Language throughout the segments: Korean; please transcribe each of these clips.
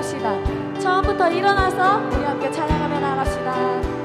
나갑시다. 처음부터 일어나서 우리 함께 찬양하며 나갑시다.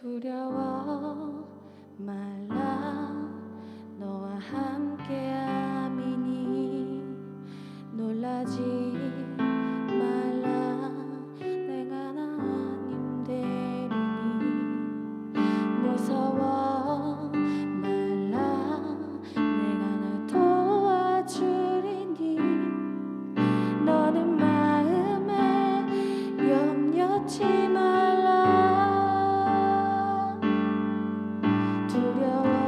두려워 말라 너와 함께함이니 놀라지 말라 내가 하나님 되리니 무서워 말라 내가 널 도와주리니 너는 마음에 염려치 말라 두려워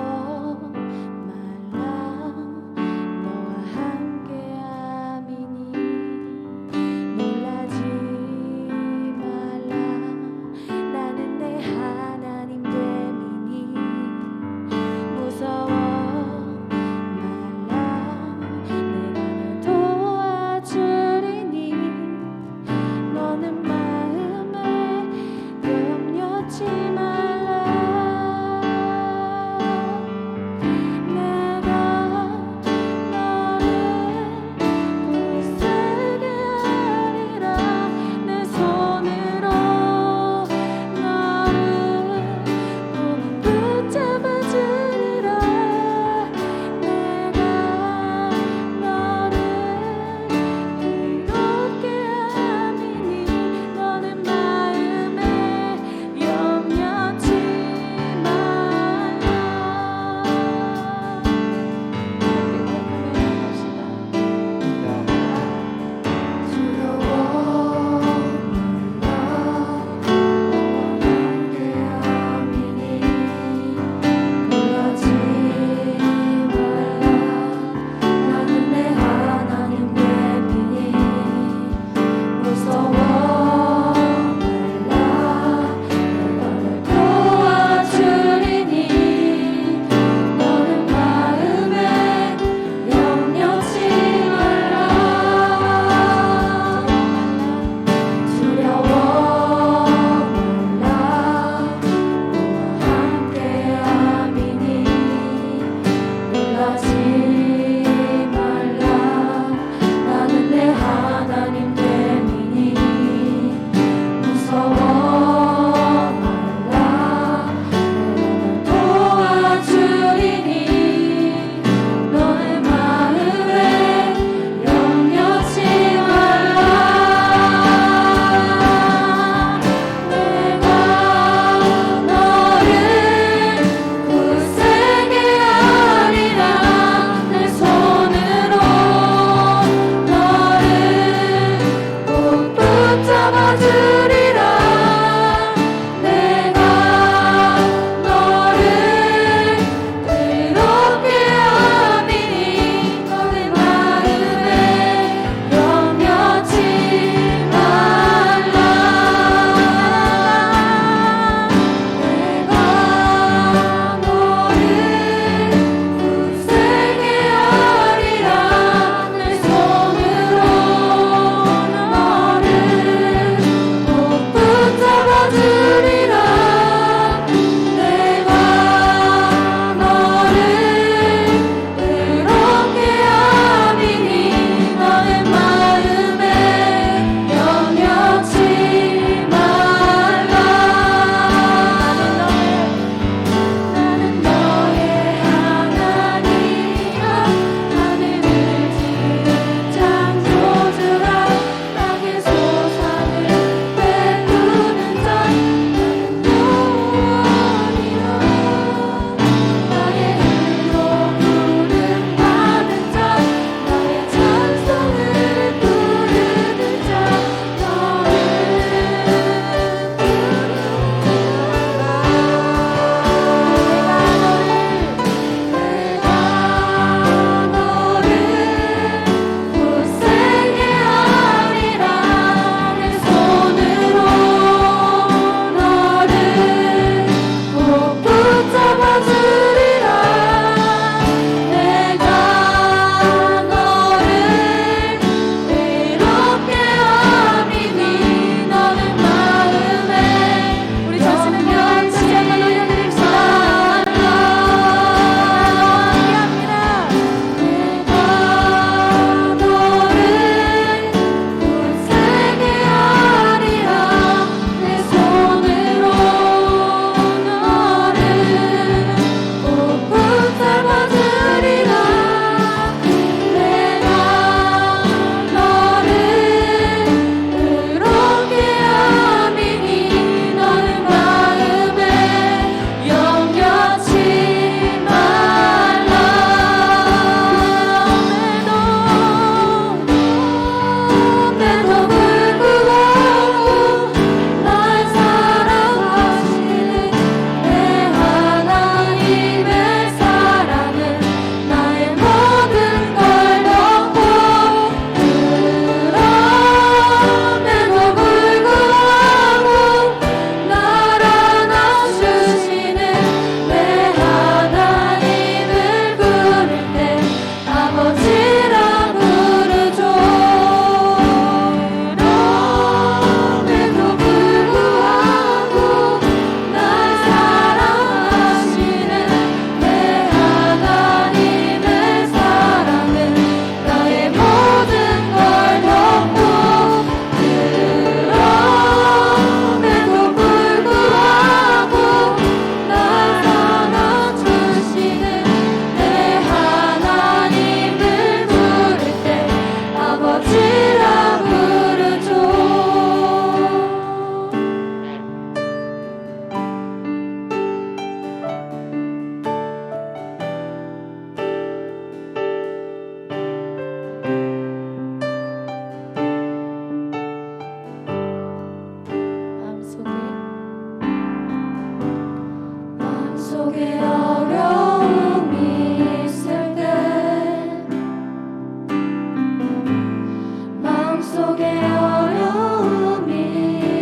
마음속에 어려움이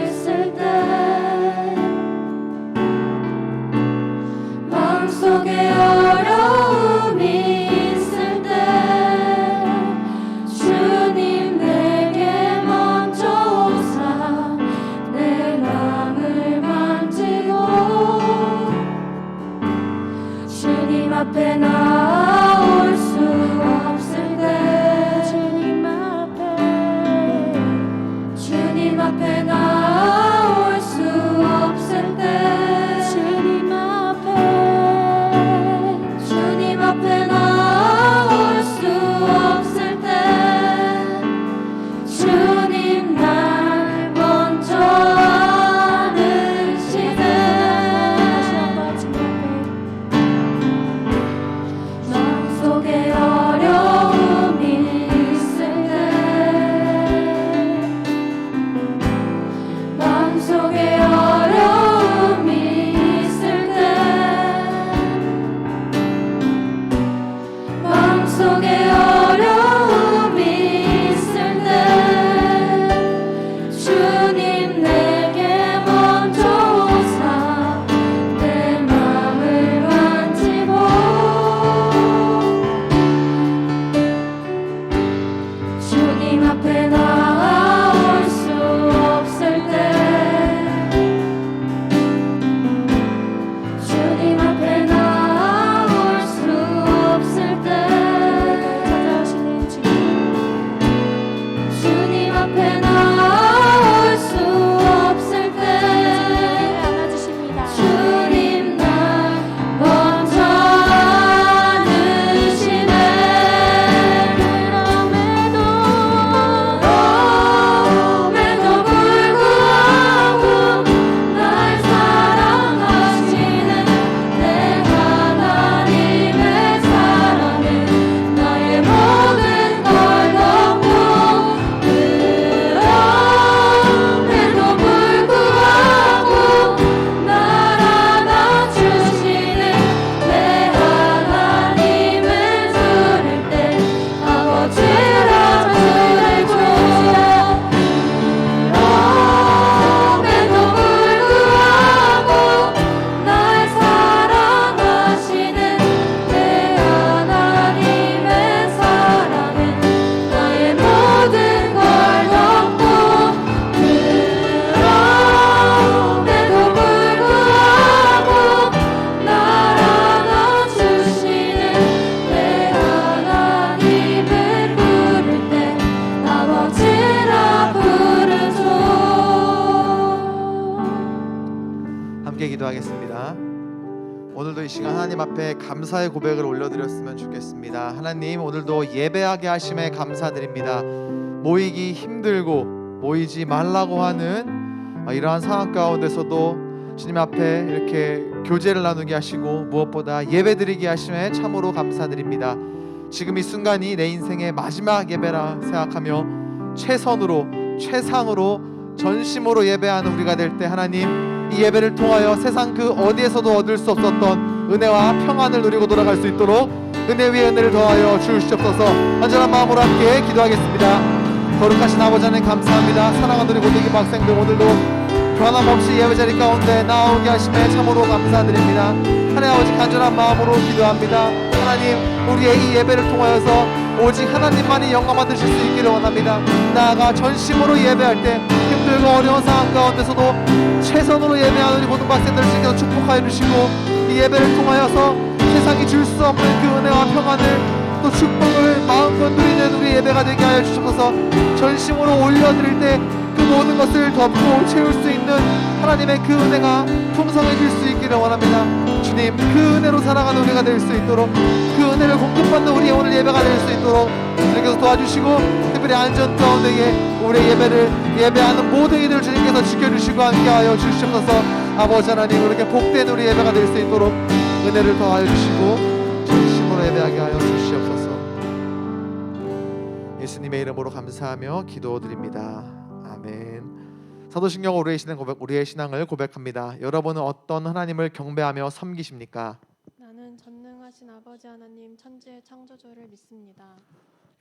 있을 때 마음속에 어려움이 있을 때 주님 내게 먼저 오사 내 맘을 만지고 주님 앞에 나올 수 없을 때 주님 앞에 나올 수 없을 때 주님 앞에 나올 수 없을 때 주님 날 먼저 아시네. 다시 한번 주님 앞에 마음속에 어려움이 있을 때 마음속에 어려움이 있을 때 마음속에 어려움이 있을 때 주님 내게 먼저 오사 내 맘을 만지고 주님 앞에 나올 수 없을 때 주님 앞에 나올 수 없을 때 찾아오시는 주님 앞에 나올 수 없을 때 안아주십니다. 주님 날 먼저 안으시네. 그럼에도 불구하고 날 사랑하시는 내 하나님의 사랑은 나의 모든 걸 덮고 그럼에도 불구하고 날 안아주시는 내 하나님을 부를 때 아버지라 부르죠. 그럼에도 불구하고 날 사랑하시는 내 하나님의 사랑은 나의 모든 걸 덮고 그럼에도 불구하고 날 안아주시는 내 하나님을 부를 때 아버지라 부르죠. 함께 기도하겠습니다. 오늘도 이 시간 하나님 앞에 감사의 고백을 올려드렸으면 좋겠습니다. 하나님, 오늘도 예배하게 하심에 감사드립니다. 모이기 힘들고 모이지 말라고 하는 이러한 상황 가운데서도 주님 앞에 이렇게 교제를 나누게 하시고 무엇보다 예배드리게 하심에 참으로 감사드립니다. 지금 이 순간이 내 인생의 마지막 예배라 생각하며 최선으로 최상으로 전심으로 예배하는 우리가 될 때 하나님, 이 예배를 통하여 세상 그 어디에서도 얻을 수 없었던 은혜와 평안을 누리고 돌아갈 수 있도록 은혜 위에 은혜를 더하여 주시옵소서. 간절한 마음으로 함께 기도하겠습니다. 거룩하신 아버지 하나님 감사합니다. 사랑하는 우리 고대기 학생들, 오늘도 변함없이 예배자리 가운데 나오게 하심에 참으로 감사드립니다. 하나님 아버지, 간절한 마음으로 기도합니다. 하나님, 우리의 이 예배를 통하여서 오직 하나님만이 영광 받으실 수 있기를 원합니다. 나아가 전심으로 예배할 때 힘들고 어려운 상황 가운데서도 최선으로 예배하는 우리 모든 박생들께서 축복하여 주시고, 이 예배를 통하여서 세상이 줄 수 없는 그 은혜와 평안을 또 축복을 마음껏 누리는 우리 예배가 되게 하여 주셔서 전심으로 올려드릴 때 그 모든 것을 덮고 채울 수 있는 하나님의 그 은혜가 풍성해질 수 있기를 원합니다. 주님, 그 은혜로 살아가는 우리가 될 수 있도록, 그 은혜를 공급받는 우리의 오늘 예배가 될 수 있도록 주님께서 도와주시고, 특별히 안전 가운데에 우리의 예배를 예배하는 모든 이들을 주님께서 지켜주시고 함께하여 주시옵소서. 아버지 하나님, 이렇게 복된 우리 예배가 될 수 있도록 은혜를 더하여 주시고 전심으로 예배하게 하여 주시옵소서. 예수님의 이름으로 감사하며 기도드립니다. 아멘. 사도신경 우리의 신앙을 고백합니다. 여러분은 어떤 하나님을 경배하며 섬기십니까? 나는 전능하신 아버지 하나님 천지의 창조주를 믿습니다.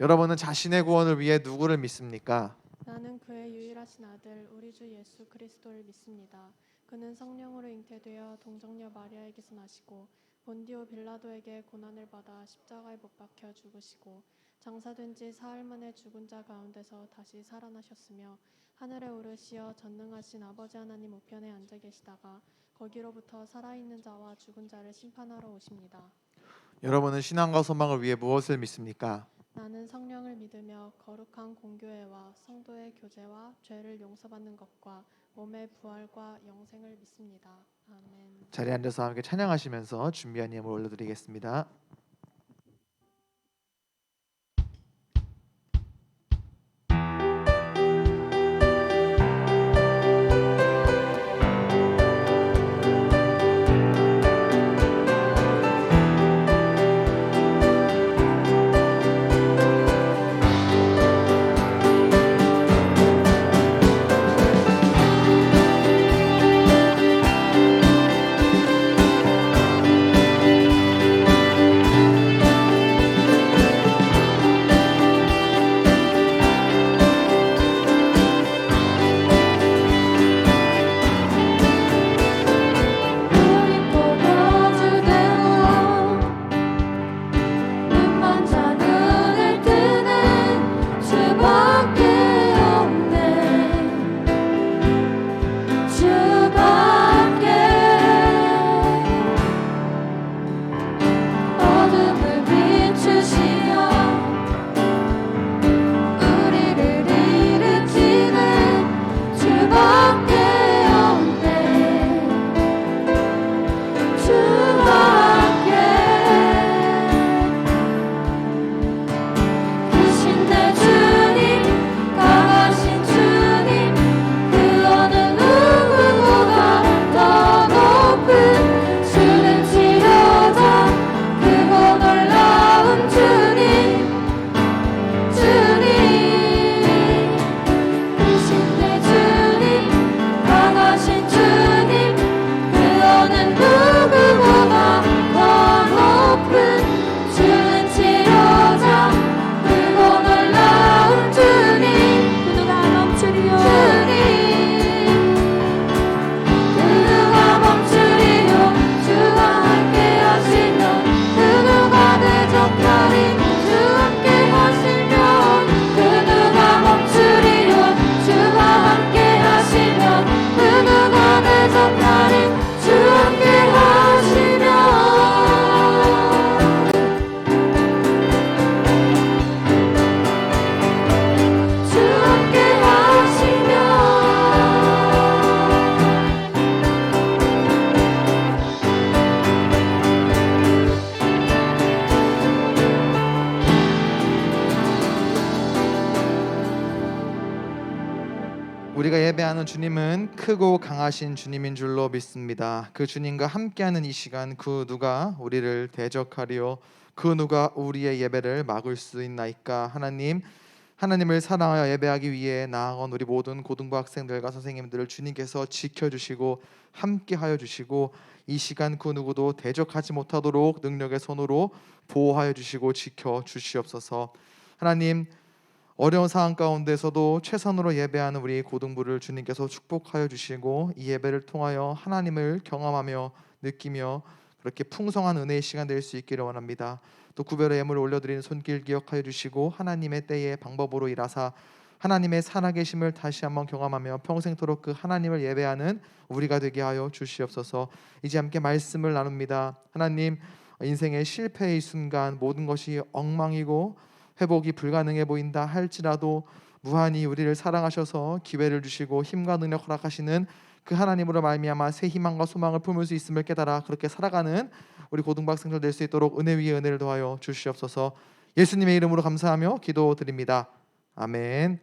여러분은 자신의 구원을 위해 누구를 믿습니까? 나는 그의 유일하신 아들 우리 주 예수 그리스도를 믿습니다. 그는 성령으로 잉태되어 동정녀 마리아에게서 나시고 본디오 빌라도에게 고난을 받아 십자가에 못 박혀 죽으시고 장사된 지 사흘 만에 죽은 자 가운데서 다시 살아나셨으며 하늘에 오르시어 전능하신 아버지 하나님 우편에 앉아 계시다가 거기로부터 살아있는 자와 죽은 자를 심판하러 오십니다. 여러분은 신앙과 소망을 위해 무엇을 믿습니까? 나는 성령을 믿으며 거룩한 공교회와 성도의 교제와 죄를 용서받는 것과 몸의 부활과 영생을 믿습니다. 아멘. 자리에 앉아서 함께 찬양하시면서 준비한 예물 올려드리겠습니다. 우리가 예배하는 주님은 크고 강하신 주님인 줄로 믿습니다. 그 주님과 함께하는 이 시간, 그 누가 우리를 대적하리요, 그 누가 우리의 예배를 막을 수 있나이까. 하나님을 사랑하여 예배하기 위해 나아온 우리 모든 고등부 학생들과 선생님들을 주님께서 지켜주시고 함께하여 주시고, 이 시간 그 누구도 대적하지 못하도록 능력의 손으로 보호하여 주시고 지켜 주시옵소서. 하나님, 어려운 상황 가운데서도 최선으로 예배하는 우리 고등부를 주님께서 축복하여 주시고, 이 예배를 통하여 하나님을 경험하며 느끼며 그렇게 풍성한 은혜의 시간 될 수 있기를 원합니다. 또 구별의 예물을 올려드리는 손길 기억하여 주시고, 하나님의 때의 방법으로 일하사 하나님의 살아계심을 다시 한번 경험하며 평생토록 그 하나님을 예배하는 우리가 되게 하여 주시옵소서. 이제 함께 말씀을 나눕니다. 하나님, 인생의 실패의 순간 모든 것이 엉망이고 회복이 불가능해 보인다 할지라도 무한히 우리를 사랑하셔서 기회를 주시고 힘과 능력 허락하시는 그 하나님으로 말미암아 새 희망과 소망을 품을 수 있음을 깨달아 그렇게 살아가는 우리 고등부 학생들 될 수 있도록 은혜 위에 은혜를 더하여 주시옵소서. 예수님의 이름으로 감사하며 기도드립니다. 아멘.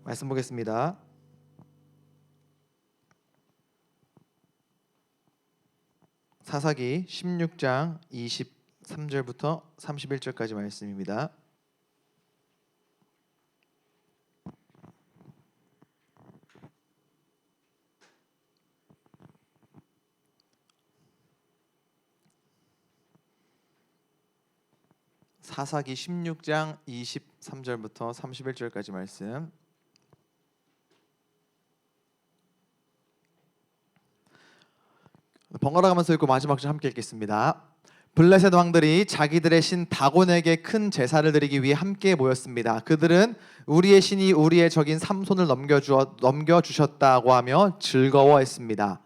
말씀 보겠습니다. 사사기 16장 23절부터 31절까지 말씀입니다. 사사기 16장 23절부터 31절까지 말씀. 번갈아 가면서 읽고 마지막 절 함께 읽겠습니다. 블레셋 왕들이 자기들의 신 다곤에게 큰 제사를 드리기 위해 함께 모였습니다. 그들은 우리의 신이 우리의 적인 삼손을 넘겨주셨다고 하며 즐거워했습니다.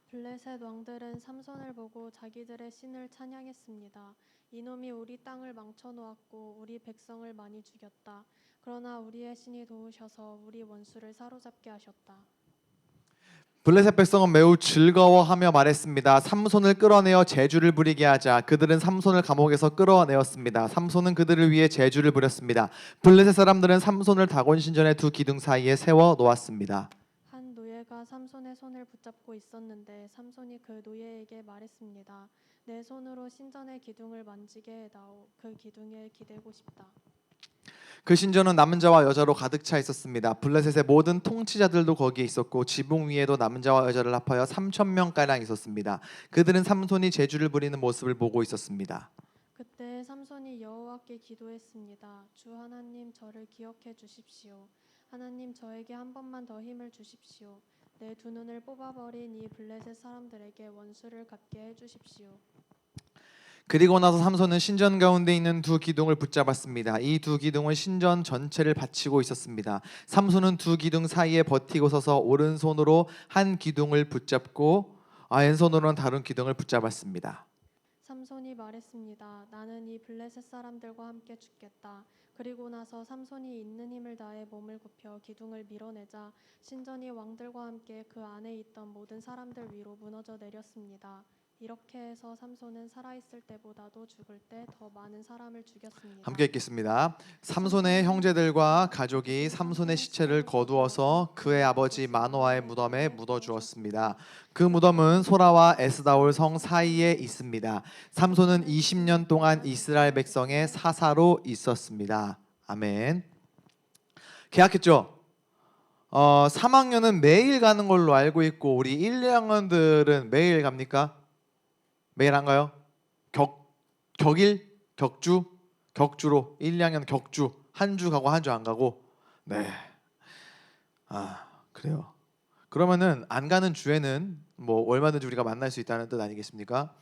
블레셋 왕들은 삼손을 보고 자기들의 신을 찬양했습니다. 이놈이 우리 땅을 망쳐놓았고 우리 백성을 많이 죽였다. 그러나 우리의 신이 도우셔서 우리 원수를 사로잡게 하셨다. 블레셋 백성은 매우 즐거워하며 말했습니다. 삼손을 끌어내어 제주를 부리게 하자. 그들은 삼손을 감옥에서 끌어내었습니다. 삼손은 그들을 위해 제주를 부렸습니다. 블레셋 사람들은 삼손을 다곤 신전의 두 기둥 사이에 세워 놓았습니다. 한 노예가 삼손의 손을 붙잡고 있었는데 삼손이 그 노예에게 말했습니다. 내 손으로 신전의 기둥을 만지게 해다오. 그 기둥에 기대고 싶다. 그 신전은 남은 자와 여자로 가득 차 있었습니다. 블레셋의 모든 통치자들도 거기에 있었고 지붕 위에도 남은 자와 여자를 합하여 3,000명 가량 있었습니다. 그들은 삼손이 제주를 부리는 모습을 보고 있었습니다. 그때 삼손이 여호와께 기도했습니다. 주 하나님, 저를 기억해 주십시오. 하나님, 저에게 한 번만 더 힘을 주십시오. 내 두 눈을 뽑아버린 이 블레셋 사람들에게 원수를 갚게 해주십시오. 그리고 나서 삼손은 신전 가운데 있는 두 기둥을 붙잡았습니다. 이 두 기둥은 신전 전체를 받치고 있었습니다. 삼손은 두 기둥 사이에 버티고 서서 오른손으로 한 기둥을 붙잡고 왼손으로는 다른 기둥을 붙잡았습니다. 삼손이 말했습니다. 나는 이 블레셋 사람들과 함께 죽겠다. 그리고 나서 삼손이 있는 힘을 다해 몸을 굽혀 기둥을 밀어내자 신전이 왕들과 함께 그 안에 있던 모든 사람들 위로 무너져 내렸습니다. 이렇게 해서 삼손은 살아있을 때보다도 죽을 때 더 많은 사람을 죽였습니다. 함께 읽겠습니다. 삼손의 형제들과 가족이 삼손의 시체를 거두어서 그의 아버지 마노아의 무덤에 묻어주었습니다. 그 무덤은 소라와 에스다올 성 사이에 있습니다. 삼손은 20년 동안 이스라엘 백성의 사사로 있었습니다. 아멘. 계약했죠? 3학년은 매일 가는 걸로 알고 있고 우리 1, 2학년들은 매일 갑니까? 매일 안 가요? 격일? 격주로 1, 2학년 격주 한 주 가고 한 주 안 가고. 네. 그래요. 그러면은 안 가는 주에는 뭐 얼마든지 우리가 만날 수 있다는 뜻 아니겠습니까?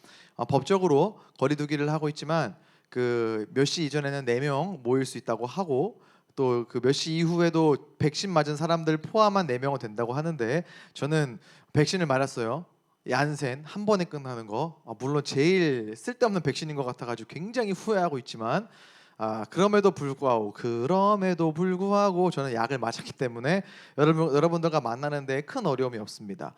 법적으로 거리두기를 하고 있지만 그 몇 시 이전에는 4명 모일 수 있다고 하고 또 그 몇 시 이후에도 백신 맞은 사람들 포함한 4명은 된다고 하는데 저는 백신을 맞았어요. 얀센 한 번에 끝나는 거 물론 제일 쓸데없는 백신인 것 같아가지고 굉장히 후회하고 있지만 그럼에도 불구하고 저는 약을 맞았기 때문에 여러분들과 만나는데 큰 어려움이 없습니다.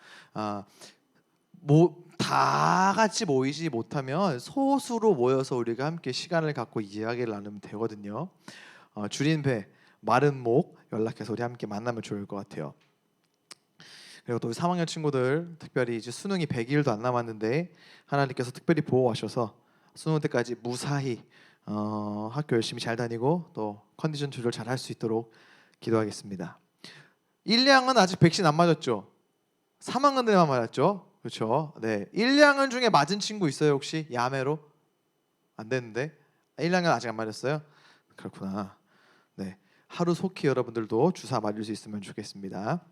다 같이 모이지 못하면 소수로 모여서 우리가 함께 시간을 갖고 이야기를 나누면 되거든요. 줄인 배, 마른 목 연락해서 우리 함께 만나면 좋을 것 같아요. 그리고 또 3학년 친구들 특별히 이제 수능이 100일도 안 남았는데 하나님께서 특별히 보호하셔서 수능 때까지 무사히 학교 열심히 잘 다니고 또 컨디션 조절 잘 할 수 있도록 기도하겠습니다. 1, 2학년 아직 백신 안 맞았죠? 3학년들만 맞았죠? 그렇죠? 네. 1, 2학년 중에 맞은 친구 있어요 혹시? 야매로? 안 되는데 1, 2학년 아직 안 맞았어요? 그렇구나. 네. 하루속히 여러분들도 주사 맞을 수 있으면 좋겠습니다.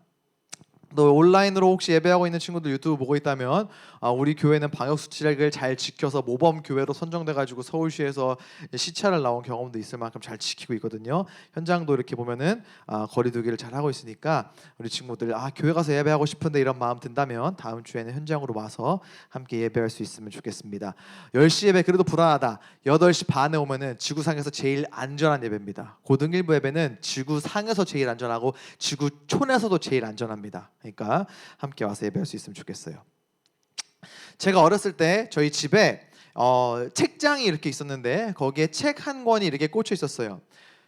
또 온라인으로 혹시 예배하고 있는 친구들 유튜브 보고 있다면 우리 교회는 방역 수칙을 잘 지켜서 모범 교회로 선정돼가지고 서울시에서 시찰을 나온 경험도 있을 만큼 잘 지키고 있거든요. 현장도 이렇게 보면은 거리두기를 잘 하고 있으니까 우리 친구들 교회 가서 예배하고 싶은데 이런 마음 든다면 다음 주에는 현장으로 와서 함께 예배할 수 있으면 좋겠습니다. 10시 예배 그래도 불안하다. 8시 반에 오면은 지구상에서 제일 안전한 예배입니다. 고등일부 예배는 지구상에서 제일 안전하고 지구촌에서도 제일 안전합니다. 그러니까 함께 와서 예배할 수 있으면 좋겠어요. 제가 어렸을 때 저희 집에 책장이 이렇게 있었는데 거기에 책 한 권이 이렇게 꽂혀 있었어요.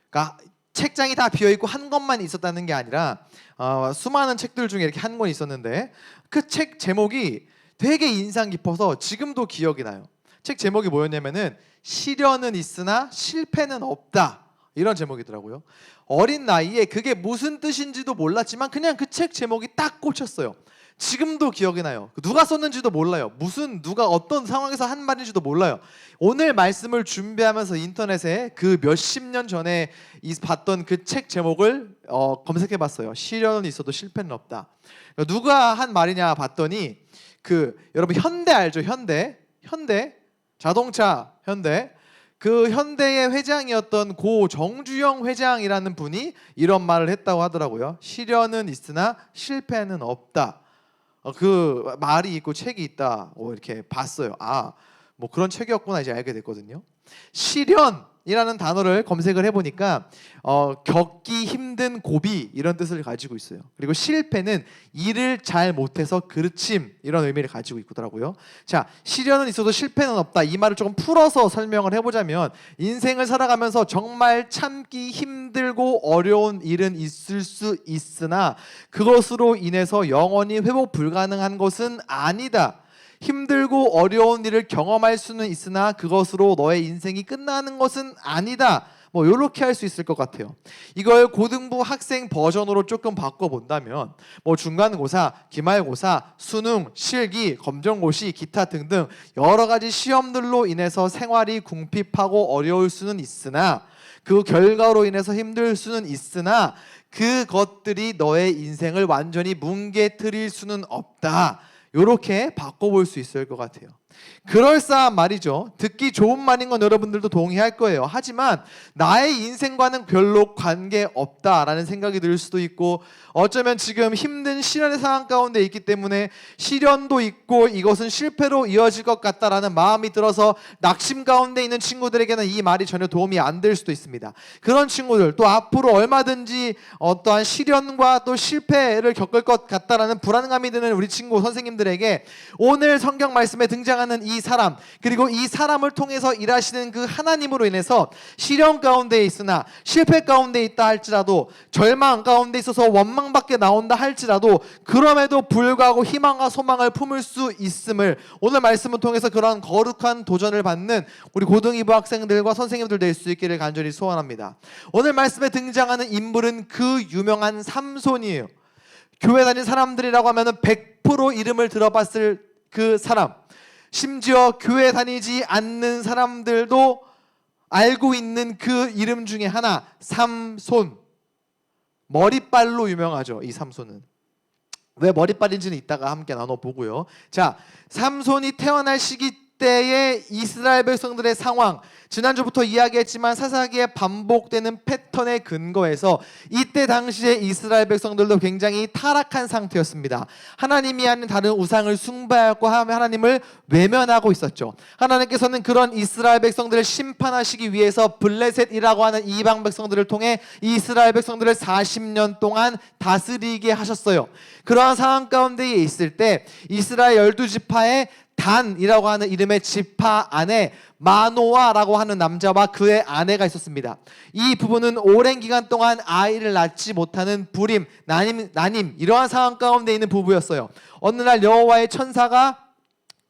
그러니까 책장이 다 비어 있고 한 권만 있었다는 게 아니라 수많은 책들 중에 이렇게 한 권이 있었는데 그 책 제목이 되게 인상 깊어서 지금도 기억이 나요. 책 제목이 뭐였냐면은 시련은 있으나 실패는 없다 이런 제목이더라고요. 어린 나이에 그게 무슨 뜻인지도 몰랐지만 그냥 그 책 제목이 딱 꽂혔어요. 지금도 기억이 나요. 누가 썼는지도 몰라요. 누가 어떤 상황에서 한 말인지도 몰라요. 오늘 말씀을 준비하면서 인터넷에 그 몇십 년 전에 봤던 그 책 제목을 검색해봤어요. 시련은 있어도 실패는 없다. 누가 한 말이냐 봤더니 여러분 현대 알죠? 현대 자동차 현대 그 현대의 회장이었던 고 정주영 회장이라는 분이 이런 말을 했다고 하더라고요. 시련은 있으나 실패는 없다. 그 말이 있고 책이 있다. 이렇게 봤어요. 뭐 그런 책이었구나 이제 알게 됐거든요. 시련이라는 단어를 검색을 해보니까 겪기 힘든 고비 이런 뜻을 가지고 있어요. 그리고 실패는 일을 잘 못해서 그르침 이런 의미를 가지고 있더라고요. 자, 시련은 있어도 실패는 없다. 이 말을 조금 풀어서 설명을 해보자면 인생을 살아가면서 정말 참기 힘들고 어려운 일은 있을 수 있으나 그것으로 인해서 영원히 회복 불가능한 것은 아니다. 힘들고 어려운 일을 경험할 수는 있으나 그것으로 너의 인생이 끝나는 것은 아니다. 뭐 이렇게 할 수 있을 것 같아요. 이걸 고등부 학생 버전으로 조금 바꿔본다면 뭐 중간고사, 기말고사, 수능, 실기, 검정고시, 기타 등등 여러 가지 시험들로 인해서 생활이 궁핍하고 어려울 수는 있으나 그 결과로 인해서 힘들 수는 있으나 그것들이 너의 인생을 완전히 뭉개뜨릴 수는 없다. 이렇게 바꿔볼 수 있을 것 같아요. 그럴싸한 말이죠. 듣기 좋은 말인 건 여러분들도 동의할 거예요. 하지만 나의 인생과는 별로 관계없다라는 생각이 들 수도 있고 어쩌면 지금 힘든 시련의 상황 가운데 있기 때문에 시련도 있고 이것은 실패로 이어질 것 같다라는 마음이 들어서 낙심 가운데 있는 친구들에게는 이 말이 전혀 도움이 안 될 수도 있습니다. 그런 친구들 또 앞으로 얼마든지 어떠한 시련과 또 실패를 겪을 것 같다라는 불안감이 드는 우리 친구 선생님들에게 오늘 성경 말씀에 등장하는 이 사람 그리고 이 사람을 통해서 일하시는 그 하나님으로 인해서 시련 가운데 있으나 실패 가운데 있다 할지라도 절망 가운데 있어서 원망밖에 나온다 할지라도 그럼에도 불구하고 희망과 소망을 품을 수 있음을 오늘 말씀을 통해서 그런 거룩한 도전을 받는 우리 고등이부 학생들과 선생님들 될 수 있기를 간절히 소원합니다. 오늘 말씀에 등장하는 인물은 그 유명한 삼손이에요. 교회 다니는 사람들이라고 하면 100% 이름을 들어봤을 그 사람, 심지어 교회 다니지 않는 사람들도 알고 있는 그 이름 중에 하나, 삼손. 머리빨로 유명하죠. 이 삼손은. 왜 머리빨인지는 이따가 함께 나눠보고요. 자, 삼손이 태어날 시기 때의 이스라엘 백성들의 상황, 지난주부터 이야기했지만 사사기에 반복되는 패턴에 근거해서 이때 당시에 이스라엘 백성들도 굉장히 타락한 상태였습니다. 하나님이 아닌 다른 우상을 숭배하고 하나님을 외면하고 있었죠. 하나님께서는 그런 이스라엘 백성들을 심판하시기 위해서 블레셋이라고 하는 이방 백성들을 통해 이스라엘 백성들을 40년 동안 다스리게 하셨어요. 그러한 상황 가운데 있을 때 이스라엘 12지파의 단이라고 하는 이름의 지파 안에 마노아라고 하는 남자와 그의 아내가 있었습니다. 이 부부는 오랜 기간 동안 아이를 낳지 못하는 불임, 난임 이러한 상황 가운데 있는 부부였어요. 어느 날 여호와의 천사가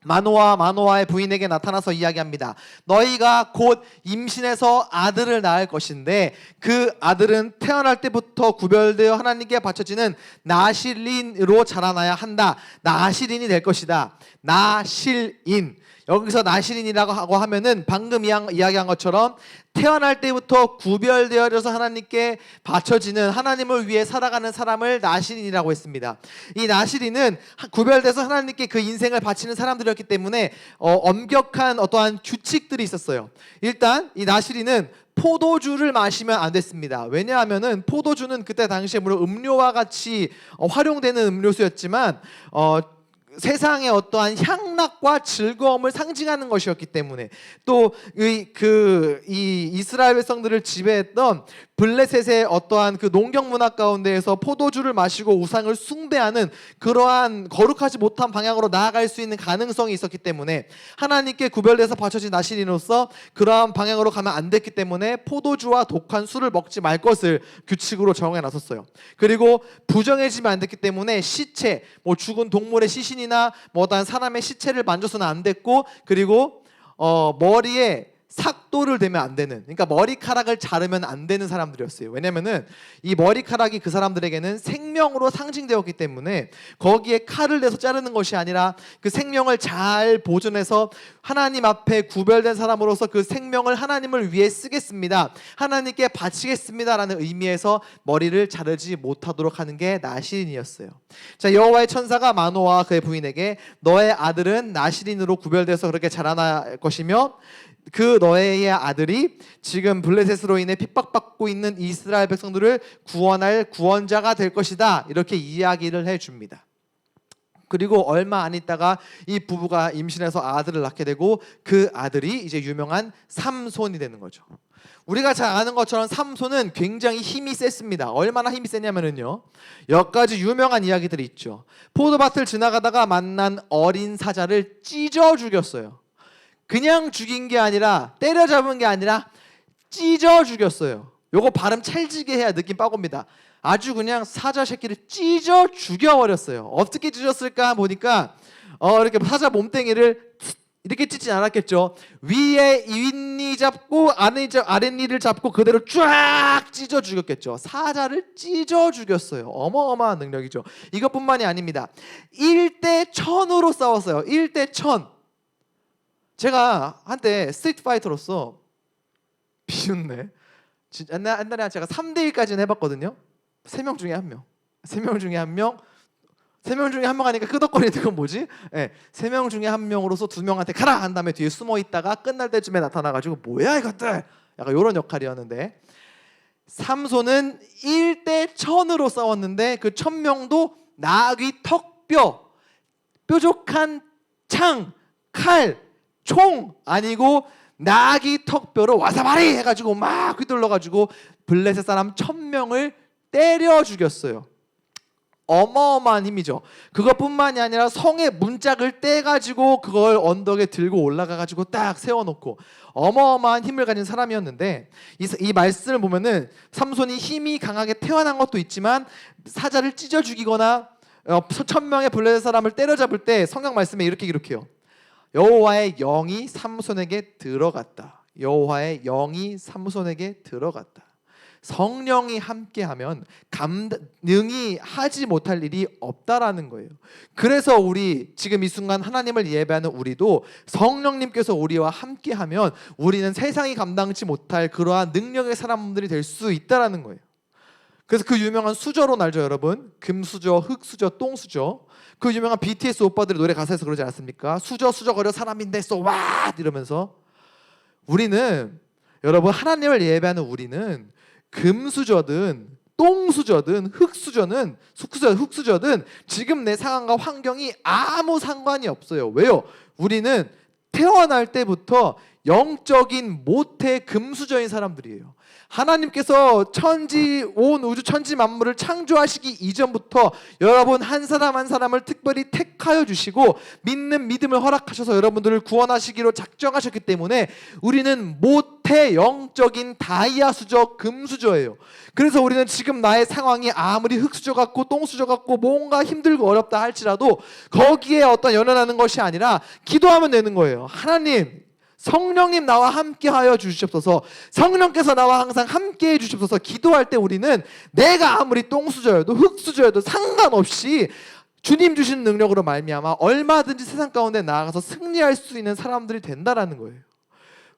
마노아의 부인에게 나타나서 이야기합니다. 너희가 곧 임신해서 아들을 낳을 것인데 그 아들은 태어날 때부터 구별되어 하나님께 바쳐지는 나실인으로 자라나야 한다. 나실인이 될 것이다. 나실인. 여기서 나실인이라고 하면은 방금 이야기한 것처럼 태어날 때부터 구별되어져서 하나님께 바쳐지는 하나님을 위해 살아가는 사람을 나실인이라고 했습니다. 이 나실인은 구별돼서 하나님께 그 인생을 바치는 사람들이었기 때문에 엄격한 어떠한 규칙들이 있었어요. 일단 이 나실인은 포도주를 마시면 안 됐습니다. 왜냐하면은 포도주는 그때 당시에 물론 음료와 같이 활용되는 음료수였지만 세상의 어떠한 향락과 즐거움을 상징하는 것이었기 때문에 또 이 이스라엘 백성들을 지배했던 블레셋의 어떠한 그 농경 문화 가운데에서 포도주를 마시고 우상을 숭배하는 그러한 거룩하지 못한 방향으로 나아갈 수 있는 가능성이 있었기 때문에 하나님께 구별돼서 바쳐진 나실인으로서 그러한 방향으로 가면 안 됐기 때문에 포도주와 독한 술을 먹지 말 것을 규칙으로 정해 놨었어요. 그리고 부정해지면 안 됐기 때문에 시체, 뭐 죽은 동물의 시신이나 뭐 어떤 사람의 시체를 만져서는 안 됐고 그리고 머리에 삭도를 대면 안 되는, 그러니까 머리카락을 자르면 안 되는 사람들이었어요. 왜냐면은 이 머리카락이 그 사람들에게는 생명으로 상징되었기 때문에 거기에 칼을 대서 자르는 것이 아니라 그 생명을 잘 보존해서 하나님 앞에 구별된 사람으로서 그 생명을 하나님을 위해 쓰겠습니다, 하나님께 바치겠습니다 라는 의미에서 머리를 자르지 못하도록 하는 게 나시린이었어요. 자, 여호와의 천사가 마노아와 그의 부인에게 너의 아들은 나시린으로 구별돼서 그렇게 자라날 것이며 그 너의 아들이 지금 블레셋으로 인해 핍박받고 있는 이스라엘 백성들을 구원할 구원자가 될 것이다, 이렇게 이야기를 해줍니다. 그리고 얼마 안 있다가 이 부부가 임신해서 아들을 낳게 되고 그 아들이 이제 유명한 삼손이 되는 거죠. 우리가 잘 아는 것처럼 삼손은 굉장히 힘이 셌습니다. 얼마나 힘이 세냐면요, 몇 가지 유명한 이야기들이 있죠. 포도밭을 지나가다가 만난 어린 사자를 찢어 죽였어요. 그냥 죽인 게 아니라, 때려잡은 게 아니라 찢어 죽였어요. 요거 발음 찰지게 해야 느낌 빠옵니다. 아주 그냥 사자 새끼를 찢어 죽여버렸어요. 어떻게 찢었을까 보니까 이렇게 사자 몸뚱이를 이렇게 찢진 않았겠죠. 위에 윗니 잡고 아랫니를 잡고 그대로 쫙 찢어 죽였겠죠. 사자를 찢어 죽였어요. 어마어마한 능력이죠. 이것뿐만이 아닙니다. 1대 1000으로 싸웠어요. 1대 1000. 제가 한때 스트리트 파이터로서 비웃네. 옛날에 제가 3대 1까지는 해봤거든요. 3명 중에 1명. 3명 중에 1명. 3명 중에 1명 하니까 끄덕거리는 건 뭐지? 네, 3명 중에 1명으로서 2명한테 가라 한 다음에 뒤에 숨어 있다가 끝날 때쯤에 나타나가지고 뭐야 이것들! 약간 이런 역할이었는데, 삼손은 1대 1000으로 싸웠는데 그 1000명도 나귀 턱뼈, 뾰족한 창, 칼, 총 아니고 나귀 턱뼈로 와사바리 해가지고 막 휘둘러가지고 블레셋 사람 1000명을 때려 죽였어요. 어마어마한 힘이죠. 그것뿐만이 아니라 성의 문짝을 떼가지고 그걸 언덕에 들고 올라가가지고 딱 세워놓고 어마어마한 힘을 가진 사람이었는데, 이 말씀을 보면은 삼손이 힘이 강하게 태어난 것도 있지만 사자를 찢어 죽이거나 1000명의 블레셋 사람을 때려잡을 때 성경 말씀에 이렇게 기록해요. 여호와의 영이 삼손에게 들어갔다. 여호와의 영이 삼손에게 들어갔다. 성령이 함께하면 능히 하지 못할 일이 없다라는 거예요. 그래서 우리 지금 이 순간 하나님을 예배하는 우리도 성령님께서 우리와 함께하면 우리는 세상이 감당치 못할 그러한 능력의 사람들이 될 수 있다라는 거예요. 그래서 그 유명한 수저로 알죠, 여러분? 금수저, 흙수저, 똥수저. 그 유명한 BTS 오빠들의 노래 가사에서 그러지 않았습니까? 수저거려 사람인데 so what 이러면서. 우리는, 여러분, 하나님을 예배하는 우리는 금수저든 똥수저든 흙수저든 지금 내 상황과 환경이 아무 상관이 없어요. 왜요? 우리는 태어날 때부터 영적인 모태 금수저인 사람들이에요. 하나님께서 온 우주 천지 만물을 창조하시기 이전부터 여러분 한 사람 한 사람을 특별히 택하여 주시고 믿는 믿음을 허락하셔서 여러분들을 구원하시기로 작정하셨기 때문에 우리는 모태 영적인 다이아 수저, 금수저예요. 그래서 우리는 지금 나의 상황이 아무리 흙수저 같고 똥수저 같고 뭔가 힘들고 어렵다 할지라도 거기에 어떤 연연하는 것이 아니라 기도하면 되는 거예요. 하나님, 성령님 나와 함께하여 주시옵소서. 성령께서 나와 항상 함께해 주시옵소서. 기도할 때 우리는 내가 아무리 똥수저여도 흙수저여도 상관없이 주님 주신 능력으로 말미암아 얼마든지 세상 가운데 나아가서 승리할 수 있는 사람들이 된다라는 거예요.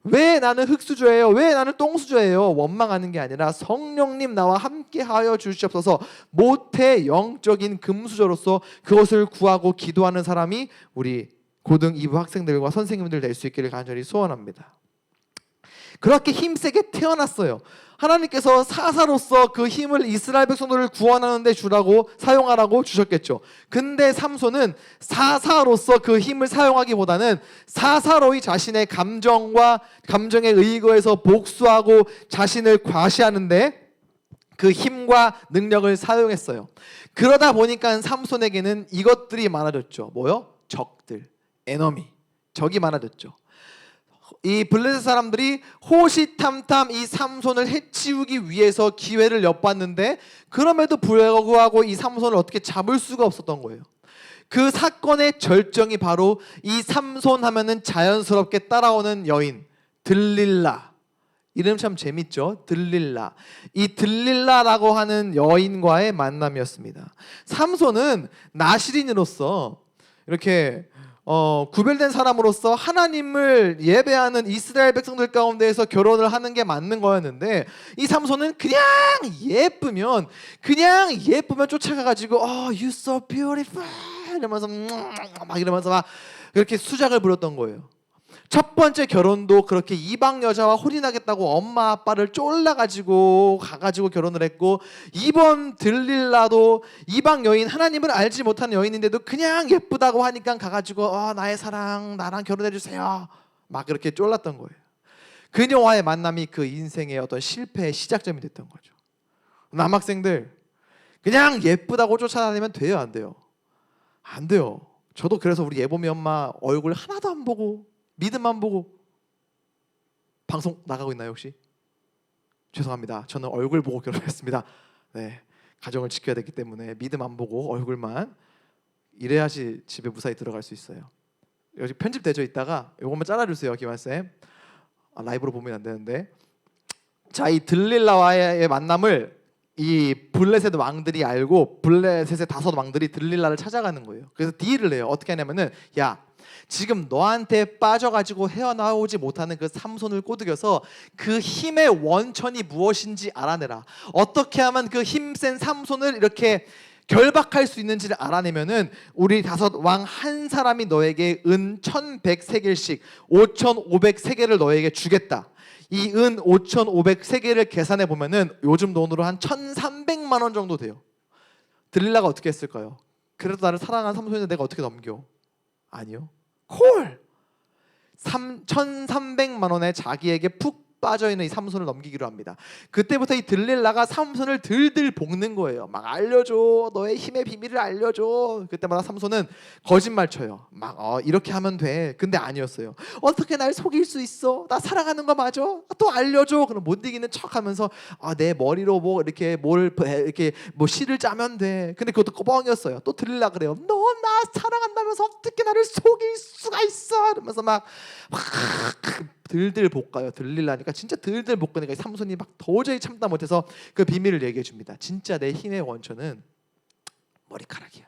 왜 나는 흙수저예요? 왜 나는 똥수저예요? 원망하는 게 아니라 성령님 나와 함께하여 주시옵소서. 모태 영적인 금수저로서 그것을 구하고 기도하는 사람이 우리 고등 2부 학생들과 선생님들 될 수 있기를 간절히 소원합니다. 그렇게 힘세게 태어났어요. 하나님께서 사사로서 그 힘을 이스라엘 백성들을 구원하는 데 사용하라고 주셨겠죠. 근데 삼손은 사사로서 그 힘을 사용하기보다는 사사로이 자신의 감정에 의거해서 복수하고 자신을 과시하는데 그 힘과 능력을 사용했어요. 그러다 보니까 삼손에게는 이것들이 많아졌죠. 뭐요? 적들, 에너미, 적이 많아졌죠. 이 블레셋 사람들이 호시탐탐 이 삼손을 해치우기 위해서 기회를 엿봤는데 그럼에도 불구하고 이 삼손을 어떻게 잡을 수가 없었던 거예요. 그 사건의 절정이 바로 이 삼손 하면은 자연스럽게 따라오는 여인 들릴라. 이름 참 재밌죠? 들릴라. 이 들릴라라고 하는 여인과의 만남이었습니다. 삼손은 나시린으로서 이렇게 구별된 사람으로서 하나님을 예배하는 이스라엘 백성들 가운데에서 결혼을 하는 게 맞는 거였는데, 이 삼손은 그냥 예쁘면 쫓아가가지고 you so beautiful 이러면서 막 그렇게 수작을 부렸던 거예요. 첫 번째 결혼도 그렇게 이방 여자와 혼인하겠다고 엄마 아빠를 쫄라가지고 가가지고 결혼을 했고, 이번 들릴라도 이방 여인, 하나님을 알지 못하는 여인인데도 그냥 예쁘다고 하니까 가가지고 나의 사랑 나랑 결혼해주세요 막 그렇게 쫄랐던 거예요. 그녀와의 만남이 그 인생의 어떤 실패의 시작점이 됐던 거죠. 남학생들, 그냥 예쁘다고 쫓아다니면 돼요, 안 돼요? 안 돼요. 저도 그래서 우리 예보미 엄마 얼굴 하나도 안 보고 믿음만 보고, 방송 나가고 있나요 혹시? 죄송합니다. 저는 얼굴 보고 결혼했습니다. 네, 가정을 지켜야 되기 때문에 믿음 안 보고 얼굴만, 이래야지 집에 무사히 들어갈 수 있어요. 여기 편집되죠? 있다가 요것만 잘라주세요, 김한쌤. 라이브로 보면 안 되는데. 자, 이 들릴라와의 만남을 이 블레셋 왕들이 알고, 블레셋의 5 왕들이 들릴라를 찾아가는 거예요. 그래서 딜을 해요. 어떻게 하냐면은, 야, 지금 너한테 빠져가지고 헤어나오지 못하는 그 삼손을 꼬드겨서 그 힘의 원천이 무엇인지 알아내라. 어떻게 하면 그 힘센 삼손을 이렇게 결박할 수 있는지를 알아내면은 우리 5 왕 한 사람이 너에게 은 1100세겔씩 5500세겔을 너에게 주겠다. 이 은 5500세겔을 계산해 보면은 요즘 돈으로 한 1300만 원 정도 돼요. 들릴라가 어떻게 했을까요? 그래도 나를 사랑하는 삼손인데 내가 어떻게 넘겨? 아니요. 콜! 1300만 원에 자기에게 푹 빠져있는 이 삼손을 넘기기로 합니다. 그때부터 이 들릴라가 삼손을 들들 볶는 거예요. 막 알려줘, 너의 힘의 비밀을 알려줘. 그때마다 삼손은 거짓말 쳐요. 막 이렇게 하면 돼. 근데 아니었어요. 어떻게 날 속일 수 있어? 나 사랑하는 거 맞아? 또 알려줘. 그럼 못 이기는 척하면서 내 머리로 뭐 이렇게 이렇게 뭐 시를 짜면 돼. 근데 그것도 뻥이었어요. 또 들릴라 그래요. 너 나 사랑한다면서 어떻게 나를 속일 수가 있어? 이러면서 막 들들 볶아요. 들릴라니까 진짜 들들 볶으니까 삼손이 막 도저히 참다 못해서 그 비밀을 얘기해 줍니다. 진짜 내 힘의 원천은 머리카락이야.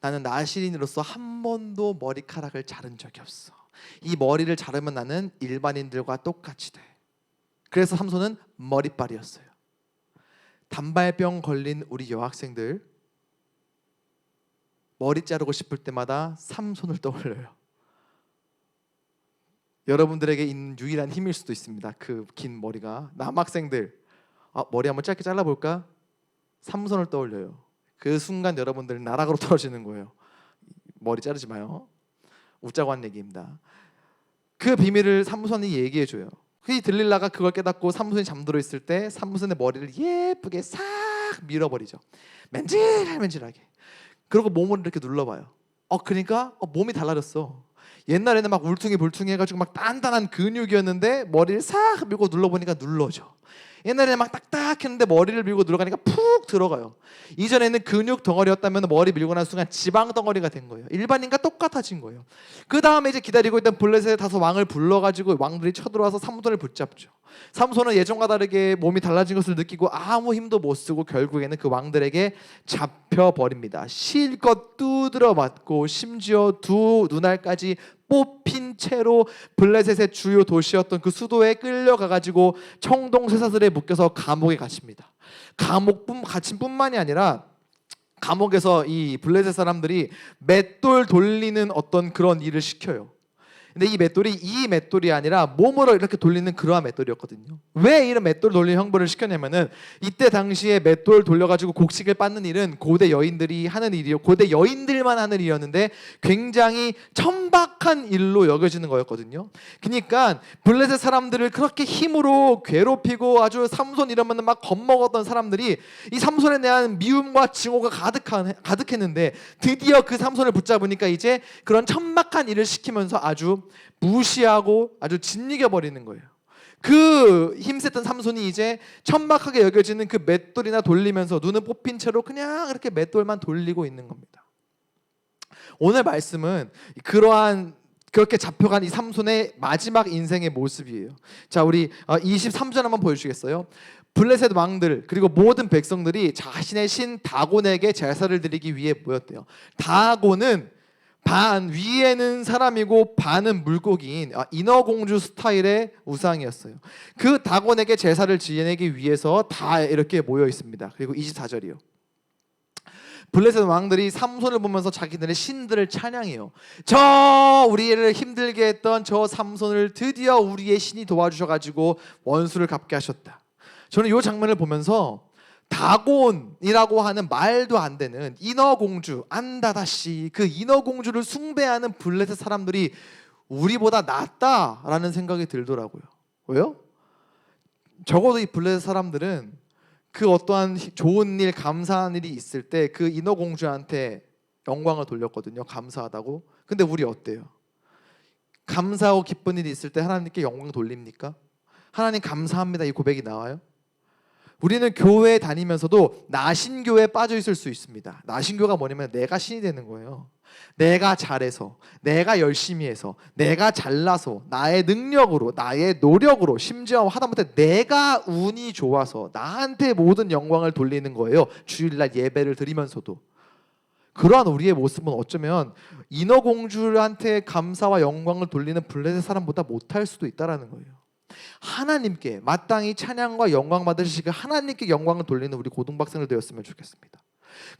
나는 나시린으로서 한 번도 머리카락을 자른 적이 없어. 이 머리를 자르면 나는 일반인들과 똑같이 돼. 그래서 삼손은 머리빨이었어요. 단발병 걸린 우리 여학생들, 머리 자르고 싶을 때마다 삼손을 떠올려요. 여러분들에게 있는 유일한 힘일 수도 있습니다. 그 긴 머리가. 남학생들, 머리 한번 짧게 잘라볼까? 삼손을 떠올려요. 그 순간 여러분들은 나락으로 떨어지는 거예요. 머리 자르지 마요. 웃자고 한 얘기입니다. 그 비밀을 삼손이 얘기해줘요. 이 들릴라가 그걸 깨닫고 삼손이 잠들어 있을 때 삼손의 머리를 예쁘게 싹 밀어버리죠. 맨질맨질하게. 그리고 몸을 이렇게 눌러봐요. 그러니까 몸이 달라졌어. 옛날에는 막 울퉁이 해가지고 막 단단한 근육이었는데 머리를 싹 밀고 눌러보니까 눌러져. 옛날에는 막 딱딱했는데 머리를 밀고 눌러가니까 푹 들어가요. 이전에는 근육 덩어리였다면 머리 밀고 난 순간 지방 덩어리가 된 거예요. 일반인과 똑같아진 거예요. 그 다음에 이제 기다리고 있던 블레셋의 5 왕을 불러가지고 왕들이 쳐들어와서 삼손을 붙잡죠. 삼손은 예전과 다르게 몸이 달라진 것을 느끼고 아무 힘도 못 쓰고 결국에는 그 왕들에게 잡혀버립니다. 실컷 두드려 맞고 심지어 2 눈알까지 뽑힌 채로 블레셋의 주요 도시였던 그 수도에 끌려가가지고 청동쇠사슬에 묶여서 감옥에 갇힙니다. 갇힌 뿐만이 아니라 감옥에서 이 블레셋 사람들이 맷돌 돌리는 어떤 그런 일을 시켜요. 근데 이 맷돌이 아니라 몸으로 이렇게 돌리는 그러한 맷돌이었거든요. 왜 이런 맷돌 돌리는 형벌을 시켰냐면은 이때 당시에 맷돌 돌려가지고 곡식을 빻는 일은 고대 여인들이 하는 일이요, 고대 여인들만 하는 일이었는데 굉장히 천박한 일로 여겨지는 거였거든요. 그러니까 블레셋 사람들을 그렇게 힘으로 괴롭히고 아주 삼손 이러면 막 겁먹었던 사람들이 이 삼손에 대한 미움과 증오가 가득했는데 드디어 그 삼손을 붙잡으니까 이제 그런 천박한 일을 시키면서 아주 무시하고 아주 짓이겨 버리는 거예요. 그 힘셌던 삼손이 이제 천박하게 여겨지는 그 맷돌이나 돌리면서 눈은 뽑힌 채로 그냥 이렇게 맷돌만 돌리고 있는 겁니다. 오늘 말씀은 그러한 그렇게 잡혀간 이 삼손의 마지막 인생의 모습이에요. 자, 우리 23절 한번 보여주시겠어요? 블레셋 왕들 그리고 모든 백성들이 자신의 신 다곤에게 제사를 드리기 위해 모였대요. 다곤은 반 위에는 사람이고 반은 물고기인 인어공주 스타일의 우상이었어요. 그 다곤에게 제사를 지내기 위해서 다 이렇게 모여 있습니다. 그리고 24절이요. 블레셋 왕들이 삼손을 보면서 자기들의 신들을 찬양해요. 저 우리를 힘들게 했던 저 삼손을 드디어 우리의 신이 도와주셔가지고 원수를 갚게 하셨다. 저는 이 장면을 보면서 다곤이라고 하는 말도 안 되는 인어공주 안다다씨, 그 인어공주를 숭배하는 블레셋 사람들이 우리보다 낫다라는 생각이 들더라고요. 왜요? 적어도 이 블레셋 사람들은 그 어떠한 좋은 일, 감사한 일이 있을 때 그 인어공주한테 영광을 돌렸거든요. 감사하다고. 근데 우리 어때요? 감사하고 기쁜 일이 있을 때 하나님께 영광 돌립니까? 하나님 감사합니다 이 고백이 나와요? 우리는 교회에 다니면서도 나신교에 빠져 있을 수 있습니다. 나신교가 뭐냐면 내가 신이 되는 거예요. 내가 잘해서, 내가 열심히 해서, 내가 잘나서, 나의 능력으로, 나의 노력으로, 심지어 하다못해 내가 운이 좋아서 나한테 모든 영광을 돌리는 거예요. 주일날 예배를 드리면서도. 그러한 우리의 모습은 어쩌면 인어공주한테 감사와 영광을 돌리는 블레셋 사람보다 못할 수도 있다는 거예요. 하나님께 마땅히 찬양과 영광 받으실 그 하나님께 영광을 돌리는 우리 고등박사들 되었으면 좋겠습니다.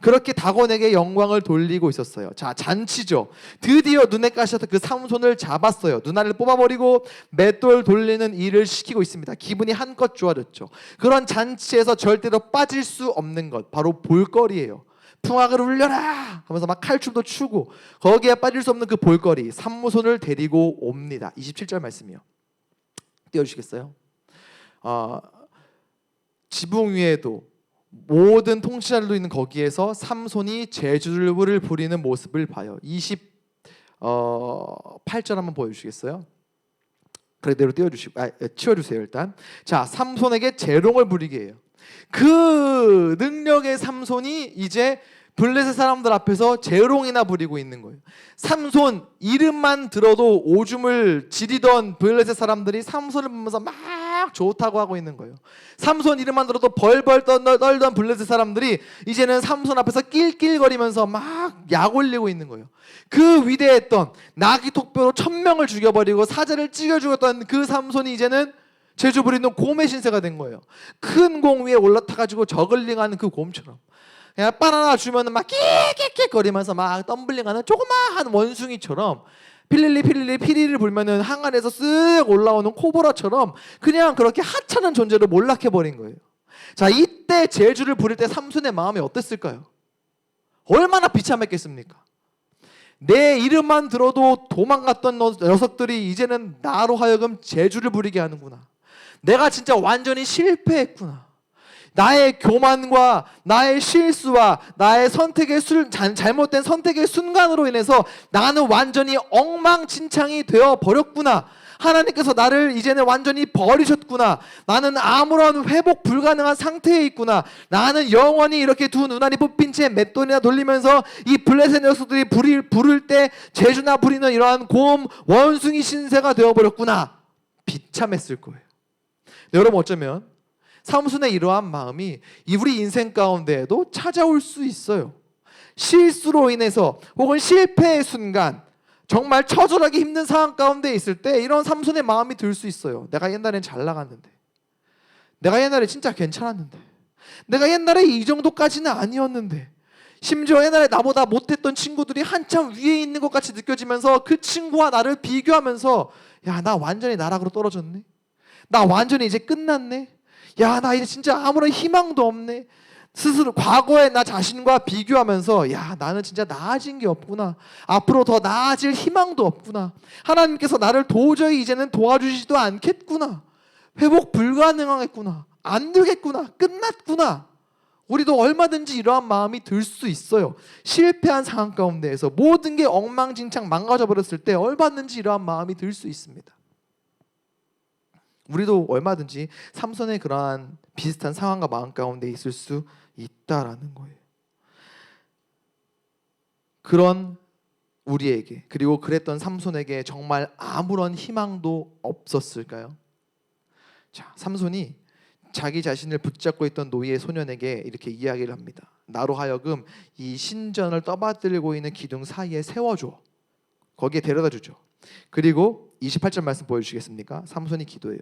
그렇게 다곤에게 영광을 돌리고 있었어요. 자, 잔치죠. 드디어 눈에 까셨던 그 삼손을 잡았어요. 눈알을 뽑아버리고 맷돌 돌리는 일을 시키고 있습니다. 기분이 한껏 좋아졌죠. 그런 잔치에서 절대로 빠질 수 없는 것, 바로 볼거리예요. 풍악을 울려라 하면서 막 칼춤도 추고 거기에 빠질 수 없는 그 볼거리, 삼손을 데리고 옵니다. 27절 말씀이요. 띄워주시겠어요? 지붕 위에도 모든 통치자들도 있는 거기에서 삼손이 제주를 부리는 모습을 봐요. 28절 한번 보여주시겠어요? 그대로 치워주세요 일단. 자, 삼손에게 재롱을 부리게 해요. 그 능력의 삼손이 이제 블레셋 사람들 앞에서 재롱이나 부리고 있는 거예요. 삼손 이름만 들어도 오줌을 지리던 블레셋 사람들이 삼손을 보면서 막 좋다고 하고 있는 거예요. 삼손 이름만 들어도 벌벌 떨던 블레셋 사람들이 이제는 삼손 앞에서 낄낄거리면서 막 약 올리고 있는 거예요. 그 위대했던 나귀 톡뼈로 1000명을 죽여버리고 사자를 찢어 죽였던 그 삼손이 이제는 제주 부리는 곰의 신세가 된 거예요. 큰 공 위에 올라타가지고 저글링하는 그 곰처럼 그냥 바나나 주면은 막 끽끽끽거리면서 막 덤블링하는 조그마한 원숭이처럼 피리를 불면은 항아리에서 쓱 올라오는 코브라처럼 그냥 그렇게 하찮은 존재로 몰락해버린 거예요. 자, 이때 제주를 부릴 때 삼손의 마음이 어땠을까요? 얼마나 비참했겠습니까? 내 이름만 들어도 도망갔던 녀석들이 이제는 나로 하여금 제주를 부리게 하는구나. 내가 진짜 완전히 실패했구나. 나의 교만과 나의 실수와 나의 잘못된 선택의 순간으로 인해서 나는 완전히 엉망진창이 되어 버렸구나. 하나님께서 나를 이제는 완전히 버리셨구나. 나는 아무런 회복 불가능한 상태에 있구나. 나는 영원히 이렇게 두 눈알이 뽑힌 채 맷돌이나 돌리면서 이 블레셋 녀석들이 부를 때 제주나 부리는 이러한 곰 원숭이 신세가 되어버렸구나. 비참했을 거예요. 여러분 어쩌면 삼손의 이러한 마음이 우리 인생 가운데에도 찾아올 수 있어요. 실수로 인해서 혹은 실패의 순간 정말 처절하게 힘든 상황 가운데 있을 때 이런 삼손의 마음이 들 수 있어요. 내가 옛날엔 잘 나갔는데, 내가 옛날에 진짜 괜찮았는데, 내가 옛날에 이 정도까지는 아니었는데, 심지어 옛날에 나보다 못했던 친구들이 한참 위에 있는 것 같이 느껴지면서 그 친구와 나를 비교하면서 야, 나 완전히 나락으로 떨어졌네. 나 완전히 이제 끝났네. 야, 나 이제 진짜 아무런 희망도 없네. 스스로 과거의 나 자신과 비교하면서 야, 나는 진짜 나아진 게 없구나. 앞으로 더 나아질 희망도 없구나. 하나님께서 나를 도저히 이제는 도와주시지도 않겠구나. 회복 불가능하겠구나. 안 되겠구나. 끝났구나. 우리도 얼마든지 이러한 마음이 들 수 있어요. 실패한 상황 가운데에서 모든 게 엉망진창 망가져 버렸을 때 얼마든지 이러한 마음이 들 수 있습니다. 우리도 얼마든지 삼손의 그러한 비슷한 상황과 마음 가운데 있을 수 있다라는 거예요. 그런 우리에게, 그리고 그랬던 삼손에게 정말 아무런 희망도 없었을까요? 자, 삼손이 자기 자신을 붙잡고 있던 노예 소년에게 이렇게 이야기를 합니다. 나로 하여금 이 신전을 떠받들고 있는 기둥 사이에 세워줘. 거기에 데려다 주죠. 그리고 28절 말씀 보여주시겠습니까? 삼손이 기도해요.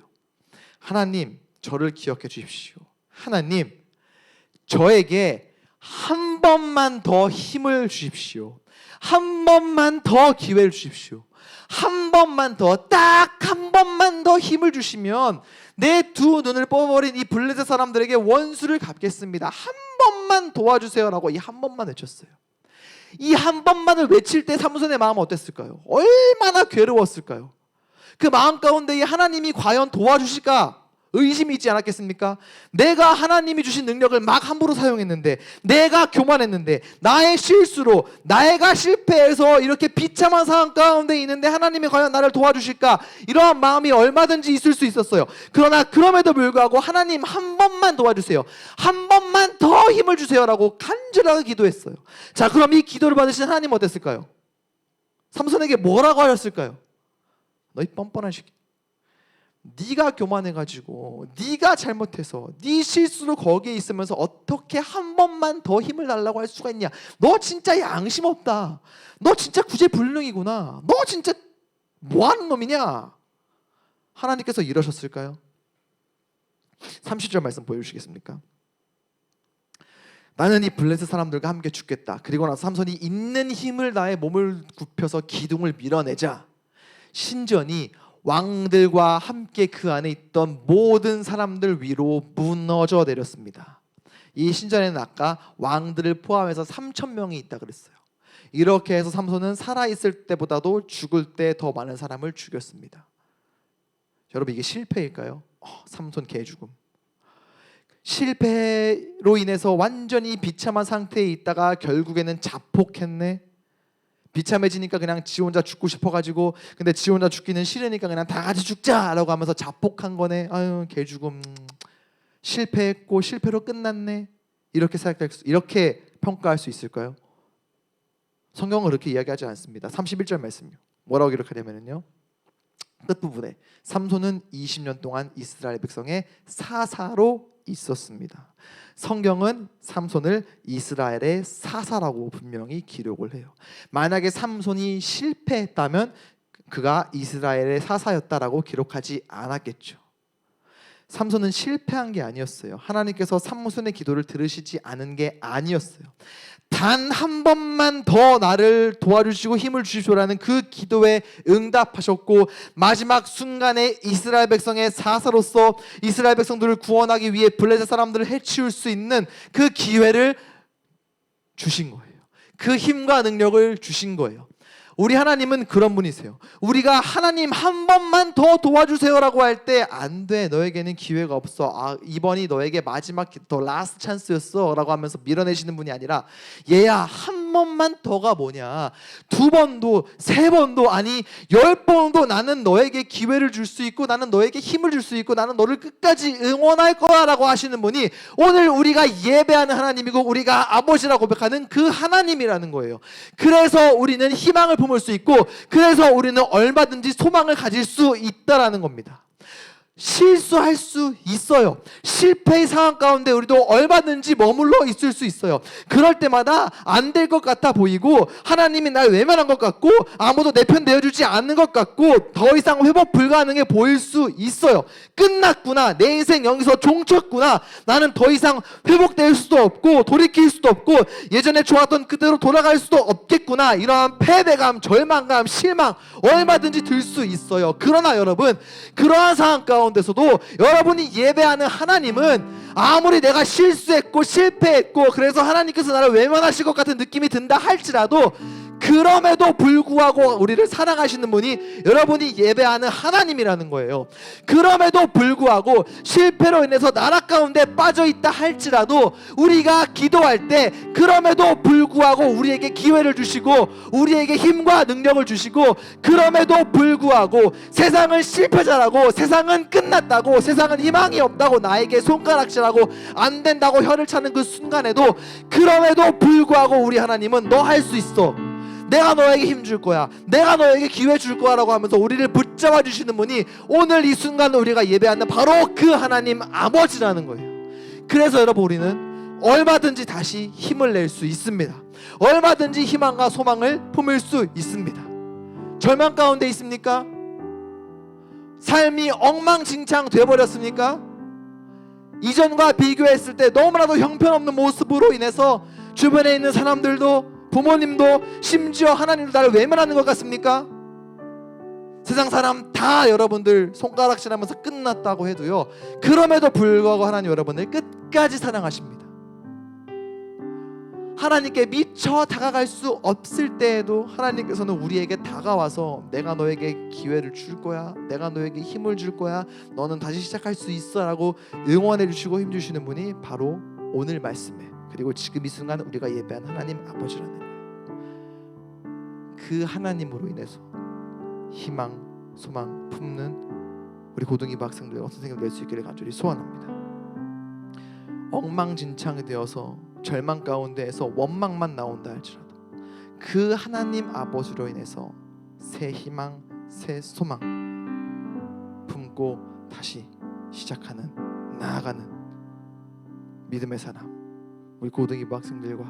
하나님, 저를 기억해 주십시오. 하나님, 저에게 한 번만 더 힘을 주십시오. 한 번만 더 기회를 주십시오. 한 번만 더, 딱 한 번만 더 힘을 주시면 내 두 눈을 뽑아버린 이 블레셋 사람들에게 원수를 갚겠습니다. 한 번만 도와주세요라고 이 한 번만 외쳤어요. 이 한 번만을 외칠 때 삼손의 마음은 어땠을까요? 얼마나 괴로웠을까요? 그 마음 가운데 이 하나님이 과연 도와주실까 의심이 있지 않았겠습니까? 내가 하나님이 주신 능력을 막 함부로 사용했는데, 내가 교만했는데, 나의 실수로 내가 실패해서 이렇게 비참한 상황 가운데 있는데 하나님이 과연 나를 도와주실까? 이러한 마음이 얼마든지 있을 수 있었어요. 그러나 그럼에도 불구하고 하나님 한 번만 도와주세요, 한 번만 더 힘을 주세요라고 간절하게 기도했어요. 자, 그럼 이 기도를 받으신 하나님 어땠을까요? 삼손에게 뭐라고 하셨을까요? 너희 뻔뻔한 새끼, 네가 교만해가지고 네가 잘못해서 네 실수로 거기에 있으면서 어떻게 한 번만 더 힘을 달라고 할 수가 있냐? 너 진짜 양심 없다. 너 진짜 구제불능이구나. 너 진짜 뭐하는 놈이냐? 하나님께서 이러셨을까요? 30절 말씀 보여주시겠습니까? 나는 이 블레셋 사람들과 함께 죽겠다. 그리고 나서 삼손이 있는 힘을 다해 몸을 굽혀서 기둥을 밀어내자 신전이 왕들과 함께 그 안에 있던 모든 사람들 위로 무너져 내렸습니다. 이 신전에는 아까 왕들을 포함해서 3,000명이 있다 그랬어요. 이렇게 해서 삼손은 살아있을 때보다도 죽을 때 더 많은 사람을 죽였습니다. 여러분, 이게 실패일까요? 삼손 개죽음. 실패로 인해서 완전히 비참한 상태에 있다가 결국에는 자폭했네. 비참해지니까 그냥 지 혼자 죽고 싶어가지고, 근데 지 혼자 죽기는 싫으니까 그냥 다 같이 죽자라고 하면서 자폭한 거네. 아유, 개죽음. 실패했고 실패로 끝났네. 이렇게 평가할 수 있을까요? 성경은 그렇게 이야기하지 않습니다. 31절 말씀요. 뭐라고 기록하냐면요, 끝부분에 삼손은 20년 동안 이스라엘 백성의 사사로 있었습니다. 성경은 삼손을 이스라엘의 사사라고 분명히 기록을 해요. 만약에 삼손이 실패했다면 그가 이스라엘의 사사였다라고 기록하지 않았겠죠. 삼손은 실패한 게 아니었어요. 하나님께서 삼손의 기도를 들으시지 않은 게 아니었어요. 단 한 번만 더 나를 도와주시고 힘을 주시오라는 그 기도에 응답하셨고, 마지막 순간에 이스라엘 백성의 사사로서 이스라엘 백성들을 구원하기 위해 블레셋 사람들을 해치울 수 있는 그 기회를 주신 거예요. 그 힘과 능력을 주신 거예요. 우리 하나님은 그런 분이세요. 우리가 하나님 한 번만 더 도와주세요라고 할 때 안 돼, 너에게는 기회가 없어, 이번이 너에게 마지막 더 라스트 찬스였어 라고 하면서 밀어내시는 분이 아니라, 얘야 한 번만 더가 뭐냐, 2번도 3번도 아니 10번도 나는 너에게 기회를 줄 수 있고, 나는 너에게 힘을 줄 수 있고, 나는 너를 끝까지 응원할 거야 라고 하시는 분이 오늘 우리가 예배하는 하나님이고, 우리가 아버지라고 고백하는 그 하나님이라는 거예요. 그래서 우리는 희망을 품을 수 있고, 그래서 우리는 얼마든지 소망을 가질 수 있다라는 겁니다. 실수할 수 있어요. 실패의 상황 가운데 우리도 얼마든지 머물러 있을 수 있어요. 그럴 때마다 안 될 것 같아 보이고, 하나님이 날 외면한 것 같고, 아무도 내 편 내어주지 않는 것 같고, 더 이상 회복 불가능해 보일 수 있어요. 끝났구나, 내 인생 여기서 종쳤구나, 나는 더 이상 회복될 수도 없고 돌이킬 수도 없고 예전에 좋았던 그대로 돌아갈 수도 없겠구나, 이러한 패배감, 절망감, 실망 얼마든지 들 수 있어요. 그러나 여러분, 그러한 상황 가운데서도 여러분이 예배하는 하나님은 아무리 내가 실수했고 실패했고 그래서 하나님께서 나를 외면하실 것 같은 느낌이 든다 할지라도, 그럼에도 불구하고 우리를 사랑하시는 분이 여러분이 예배하는 하나님이라는 거예요. 그럼에도 불구하고 실패로 인해서 나락 가운데 빠져있다 할지라도 우리가 기도할 때 그럼에도 불구하고 우리에게 기회를 주시고 우리에게 힘과 능력을 주시고, 그럼에도 불구하고 세상은 실패자라고, 세상은 끝났다고, 세상은 희망이 없다고 나에게 손가락질하고 안 된다고 혀를 차는 그 순간에도, 그럼에도 불구하고 우리 하나님은 너 할 수 있어, 내가 너에게 힘줄 거야, 내가 너에게 기회 줄 거야 라고 하면서 우리를 붙잡아 주시는 분이 오늘 이 순간 우리가 예배하는 바로 그 하나님 아버지라는 거예요. 그래서 여러분, 우리는 얼마든지 다시 힘을 낼 수 있습니다. 얼마든지 희망과 소망을 품을 수 있습니다. 절망 가운데 있습니까? 삶이 엉망진창 되어버렸습니까? 이전과 비교했을 때 너무나도 형편없는 모습으로 인해서 주변에 있는 사람들도, 부모님도, 심지어 하나님도 나를 외면하는 것 같습니까? 세상 사람 다 여러분들 손가락질하면서 끝났다고 해도요, 그럼에도 불구하고 하나님 여러분을 끝까지 사랑하십니다. 하나님께 미처 다가갈 수 없을 때에도 하나님께서는 우리에게 다가와서 내가 너에게 기회를 줄 거야, 내가 너에게 힘을 줄 거야, 너는 다시 시작할 수 있어 라고 응원해 주시고 힘 주시는 분이 바로 오늘 말씀에, 그리고 지금 이 순간 우리가 예배한 하나님 아버지라는 거예요. 그 하나님으로 인해서 희망, 소망 품는 우리 고등이부 학생들과 선생님들 될 수 있기를 간절히 소원합니다. 엉망진창이 되어서 절망 가운데에서 원망만 나온다 할지라도 그 하나님 아버지로 인해서 새 희망, 새 소망 품고 다시 시작하는, 나아가는 믿음의 사람, 우리 고등이부 학생들과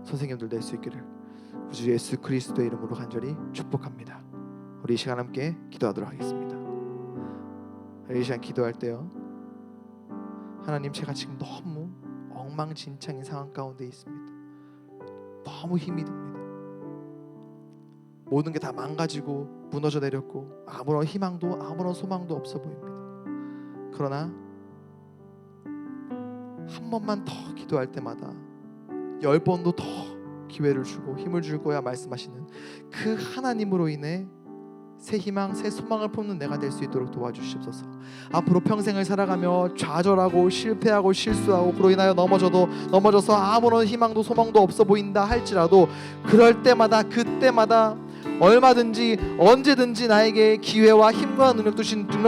선생님들 될 수 있기를 주 예수 그리스도의 이름으로 간절히 축복합니다. 우리 이 시간 함께 기도하도록 하겠습니다. 이 시간 기도할 때요, 하나님, 제가 지금 너무 엉망진창인 상황 가운데 있습니다. 너무 힘이 듭니다. 모든 게 다 망가지고 무너져 내렸고 아무런 희망도 아무런 소망도 없어 보입니다. 그러나 한 번만 더 기도할 때마다 10번도 더 기회를 주고 힘을 줄 거야 말씀하시는 그 하나님으로 인해 새 희망, 새 소망을 품는 내가 될 수 있도록 도와주시옵소서. 앞으로 평생을 살아가며 좌절하고 실패하고 실수하고 그로 인하여 넘어져서 아무런 희망도 소망도 없어 보인다 할지라도 그럴 때마다, 그때마다 얼마든지 언제든지 나에게 기회와 힘과 능력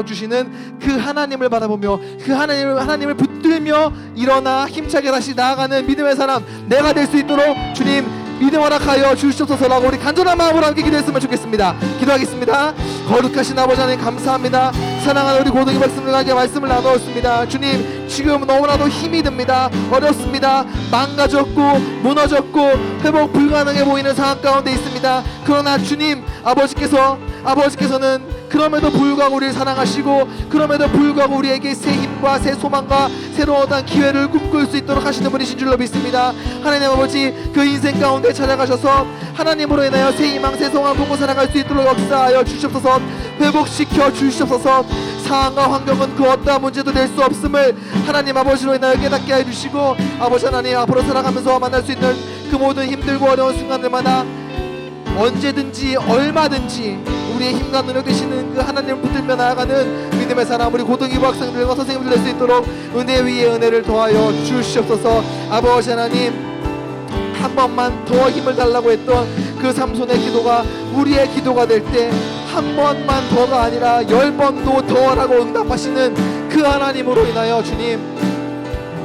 주시는 그 하나님을 바라보며 그 하나님을 붙들며 일어나 힘차게 다시 나아가는 믿음의 사람 내가 될 수 있도록 주님 믿음 허락하여 주시옵소서라고 우리 간절한 마음으로 함께 기도했으면 좋겠습니다. 기도하겠습니다. 거룩하신 아버지 하나님 감사합니다. 사랑하는 우리 고등이부 학생들에게 말씀을 나누었습니다. 주님, 지금 너무나도 힘이 듭니다. 어렵습니다. 망가졌고 무너졌고 회복 불가능해 보이는 상황 가운데 있습니다. 그러나 주님, 아버지께서는 그럼에도 불구하고 우리를 사랑하시고 그럼에도 불구하고 우리에게 새 힘과 새 소망과 새로운 어떤 기회를 꿈꿀 수 있도록 하시는 분이신 줄로 믿습니다. 하나님 아버지, 그 인생 가운데 찾아가셔서 하나님으로 인하여 새 희망, 새 소망을 품고 살아갈 수 있도록 역사하여 주시옵소서. 회복시켜 주시옵소서. 상황과 환경은 그 어떠한 문제도 될 수 없음을 하나님 아버지로 인하여 깨닫게 해주시고, 아버지 하나님, 앞으로 살아가면서 만날 수 있는 그 모든 힘들고 어려운 순간들마다 언제든지 얼마든지 우리의 힘과 능력 되시는 그 하나님을 붙들며 나아가는 믿음의 사람 우리 고등이부 학생들과 선생님들 될 수 있도록 은혜 위에 은혜를 더하여 주시옵소서. 아버지 하나님, 한 번만 더 힘을 달라고 했던 그 삼손의 기도가 우리의 기도가 될 때 한 번만 더가 아니라 10번도 더라고 응답하시는 그 하나님으로 인하여 주님,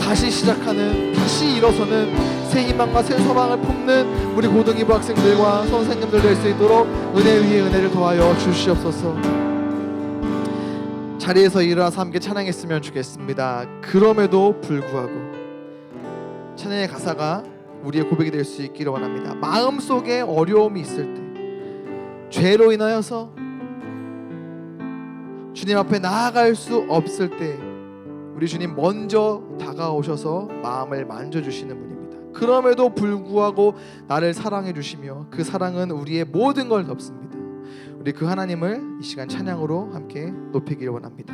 다시 시작하는, 다시 일어서는 새 희망과 새 소망을 품는 우리 고등이부 학생들과 선생님들 될 수 있도록 은혜 위에 은혜를 더하여 주시옵소서. 자리에서 일어나서 함께 찬양했으면 좋겠습니다. 그럼에도 불구하고 찬양의 가사가 우리의 고백이 될 수 있기를 원합니다. 마음속에 어려움이 있을 때, 죄로 인하여서 주님 앞에 나아갈 수 없을 때 우리 주님 먼저 다가오셔서 마음을 만져주시는 분입니다. 그럼에도 불구하고 나를 사랑해 주시며 그 사랑은 우리의 모든 걸 덮습니다. 우리 그 하나님을 이 시간 찬양으로 함께 높이기를 원합니다.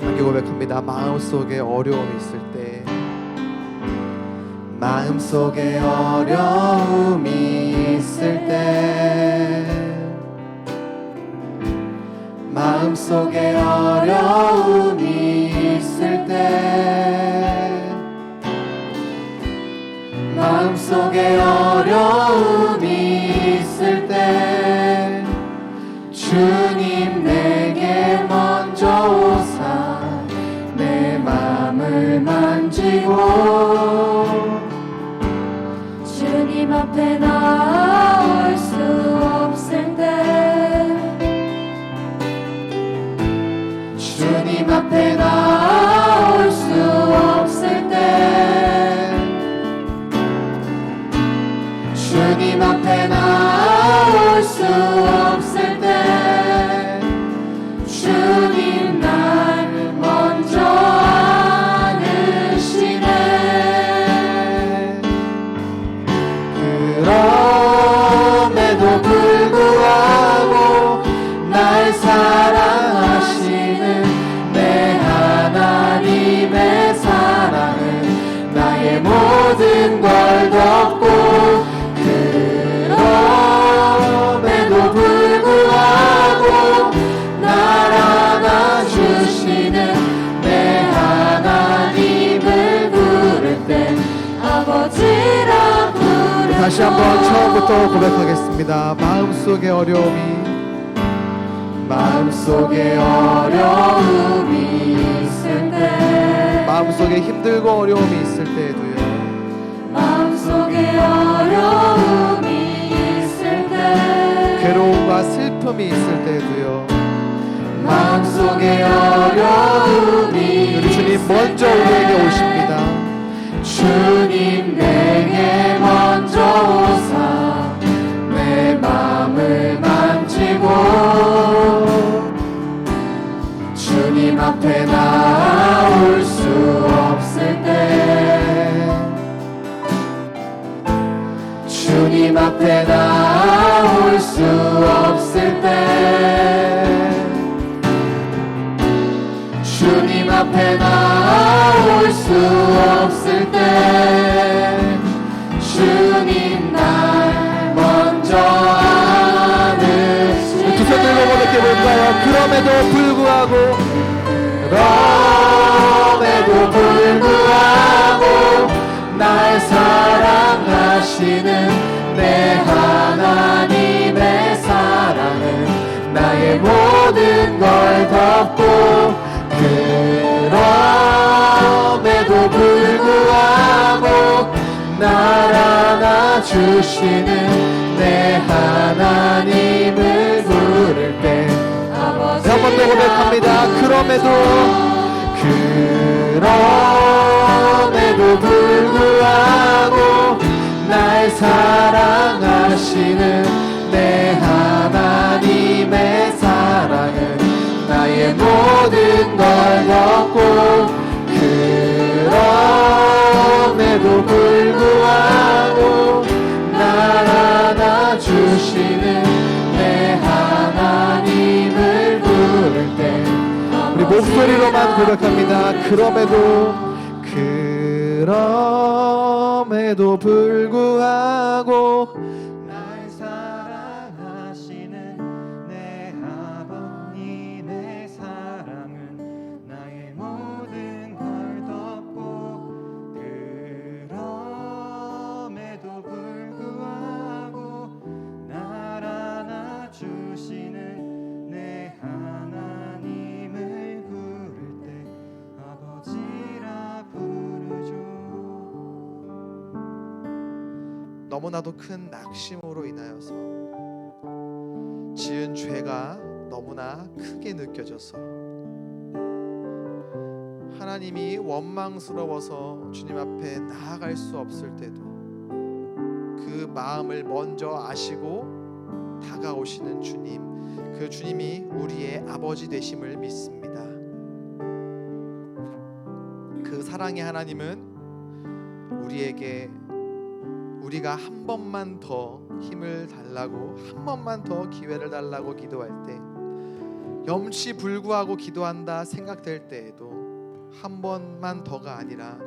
함께 고백합니다. 마음속에 어려움이 있을 때, 마음속에 어려움이 있을 때, 마음속에 어려움이 있을 때, 마음속에 어려움이 있을 때 주님 앞에 나올 수 없을 때 주님 앞에 나올 수 없을 때 주님 앞에 나올 수 없을 때 주님 날 먼저 안으시네. 그럼에도 불구하고 날 사랑하시는 내 하나님의 사랑은 나의 모든 걸 덮고 그럼에도 불구하고 날 안아주시는 내 하나님을 부를 때 아버지라 부르죠. 다시 한번 처음부터 고백하겠습니다. 마음속에 어려움이 있을 때 마음속에 힘들고 어려움이 있을 때에도요 마음속에 어려움이 있을 때 괴로움과 슬픔이 있을 때에도요 마음속에 어려움이 우리 주님 먼저 우리에게 오십니다. 주님 내게 먼저 오사 내 마음을 만지고 주님 앞에 나올 수 없을 때 주님 앞에 나올 수 없을 때 주님 앞에 나올 수 없을 때 주님 날 먼저 안으시네. 두 손 들고 고백해 볼까요? 그럼에도 불구하고 날 사랑하시는 내 하나님의 사랑은 나의 모든 걸 덮고 그럼에도 불구하고 날 안아주시는 내 하나님을 부를 때 한 번 더 고백합니다. 그럼에도 불구하고 날 사랑하시는 내 하나님의 사랑은 나의 모든 걸 덮고 그럼에도 불구하고 날 안아주시는 내 하나님을 부를 때 우리 목소리로만 고백합니다. 그럼에도 불구하고 날 사랑하시는 내 아버님의 사랑은 나의 모든 걸 덮고 그럼에도 불구하고 날 안아주시는 내 하나님을 부를 때 아버지라 부르죠. 너무나도 큰 낙심으로 인하여서 지은 죄가 너무나 크게 느껴져서 하나님이 원망스러워서 주님 앞에 나아갈 수 없을 때도 그 마음을 먼저 아시고 다가오시는 주님, 그 주님이 우리의 아버지 되심을 믿습니다. 그 사랑의 하나님은 우리에게 우리가 한 번만 더 힘을 달라고, 한 번만 더 기회를 달라고 기도할 때, 염치 불구하고 기도한다 생각될 때에도 한 번만 더가 아니라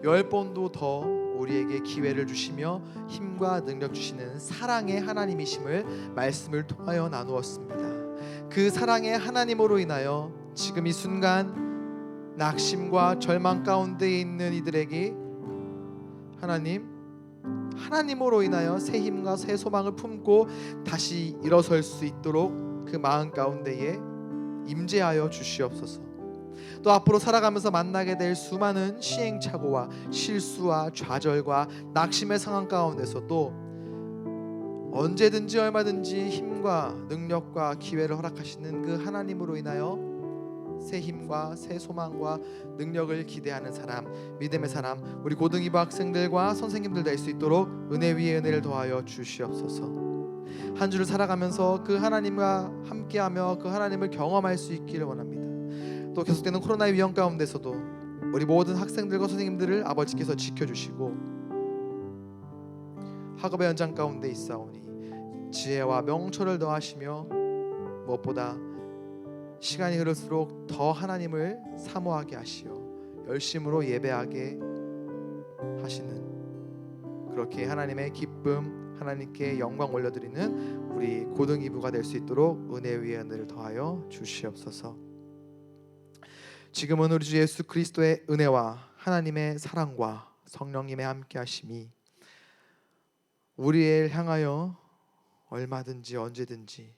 10번도 더 우리에게 기회를 주시며 힘과 능력 주시는 사랑의 하나님이심을 말씀을 통하여 나누었습니다. 그 사랑의 하나님으로 인하여 지금 이 순간 낙심과 절망 가운데 있는 이들에게 하나님으로 인하여 새 힘과 새 소망을 품고 다시 일어설 수 있도록 그 마음 가운데에 임재하여 주시옵소서. 또 앞으로 살아가면서 만나게 될 수많은 시행착오와 실수와 좌절과 낙심의 상황 가운데서도 언제든지 얼마든지 힘과 능력과 기회를 허락하시는 그 하나님으로 인하여 새 힘과 새 소망과 능력을 기대하는 사람, 믿음의 사람, 우리 고등이부 학생들과 선생님들 될 수 있도록 은혜 위에 은혜를 더하여 주시옵소서. 한 주를 살아가면서 그 하나님과 함께하며 그 하나님을 경험할 수 있기를 원합니다. 또 계속되는 코로나의 위험 가운데서도 우리 모든 학생들과 선생님들을 아버지께서 지켜주시고 학업의 현장 가운데 있사오니 지혜와 명철을 더하시며 무엇보다 시간이 흐를수록 더 하나님을 사모하게 하시어 열심으로 예배하게 하시는, 그렇게 하나님의 기쁨, 하나님께 영광 올려드리는 우리 고등이부가 될 수 있도록 은혜 위에 은혜를 더하여 주시옵소서. 지금은 우리 주 예수 그리스도의 은혜와 하나님의 사랑과 성령님의 함께 하심이 우리를 향하여 얼마든지 언제든지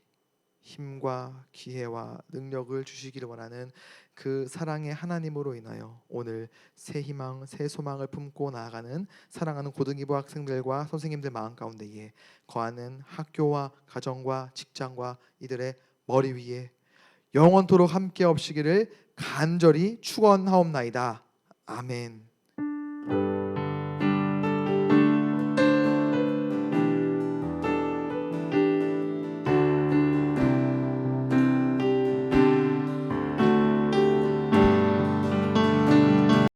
힘과 기회와 능력을 주시기를 원하는 그 사랑의 하나님으로 인하여 오늘 새 희망, 새 소망을 품고 나아가는 사랑하는 고등이부 학생들과 선생님들 마음 가운데에 거하는 학교와 가정과 직장과 이들의 머리 위에 영원토록 함께 없으기를 간절히 축원하옵나이다. 아멘.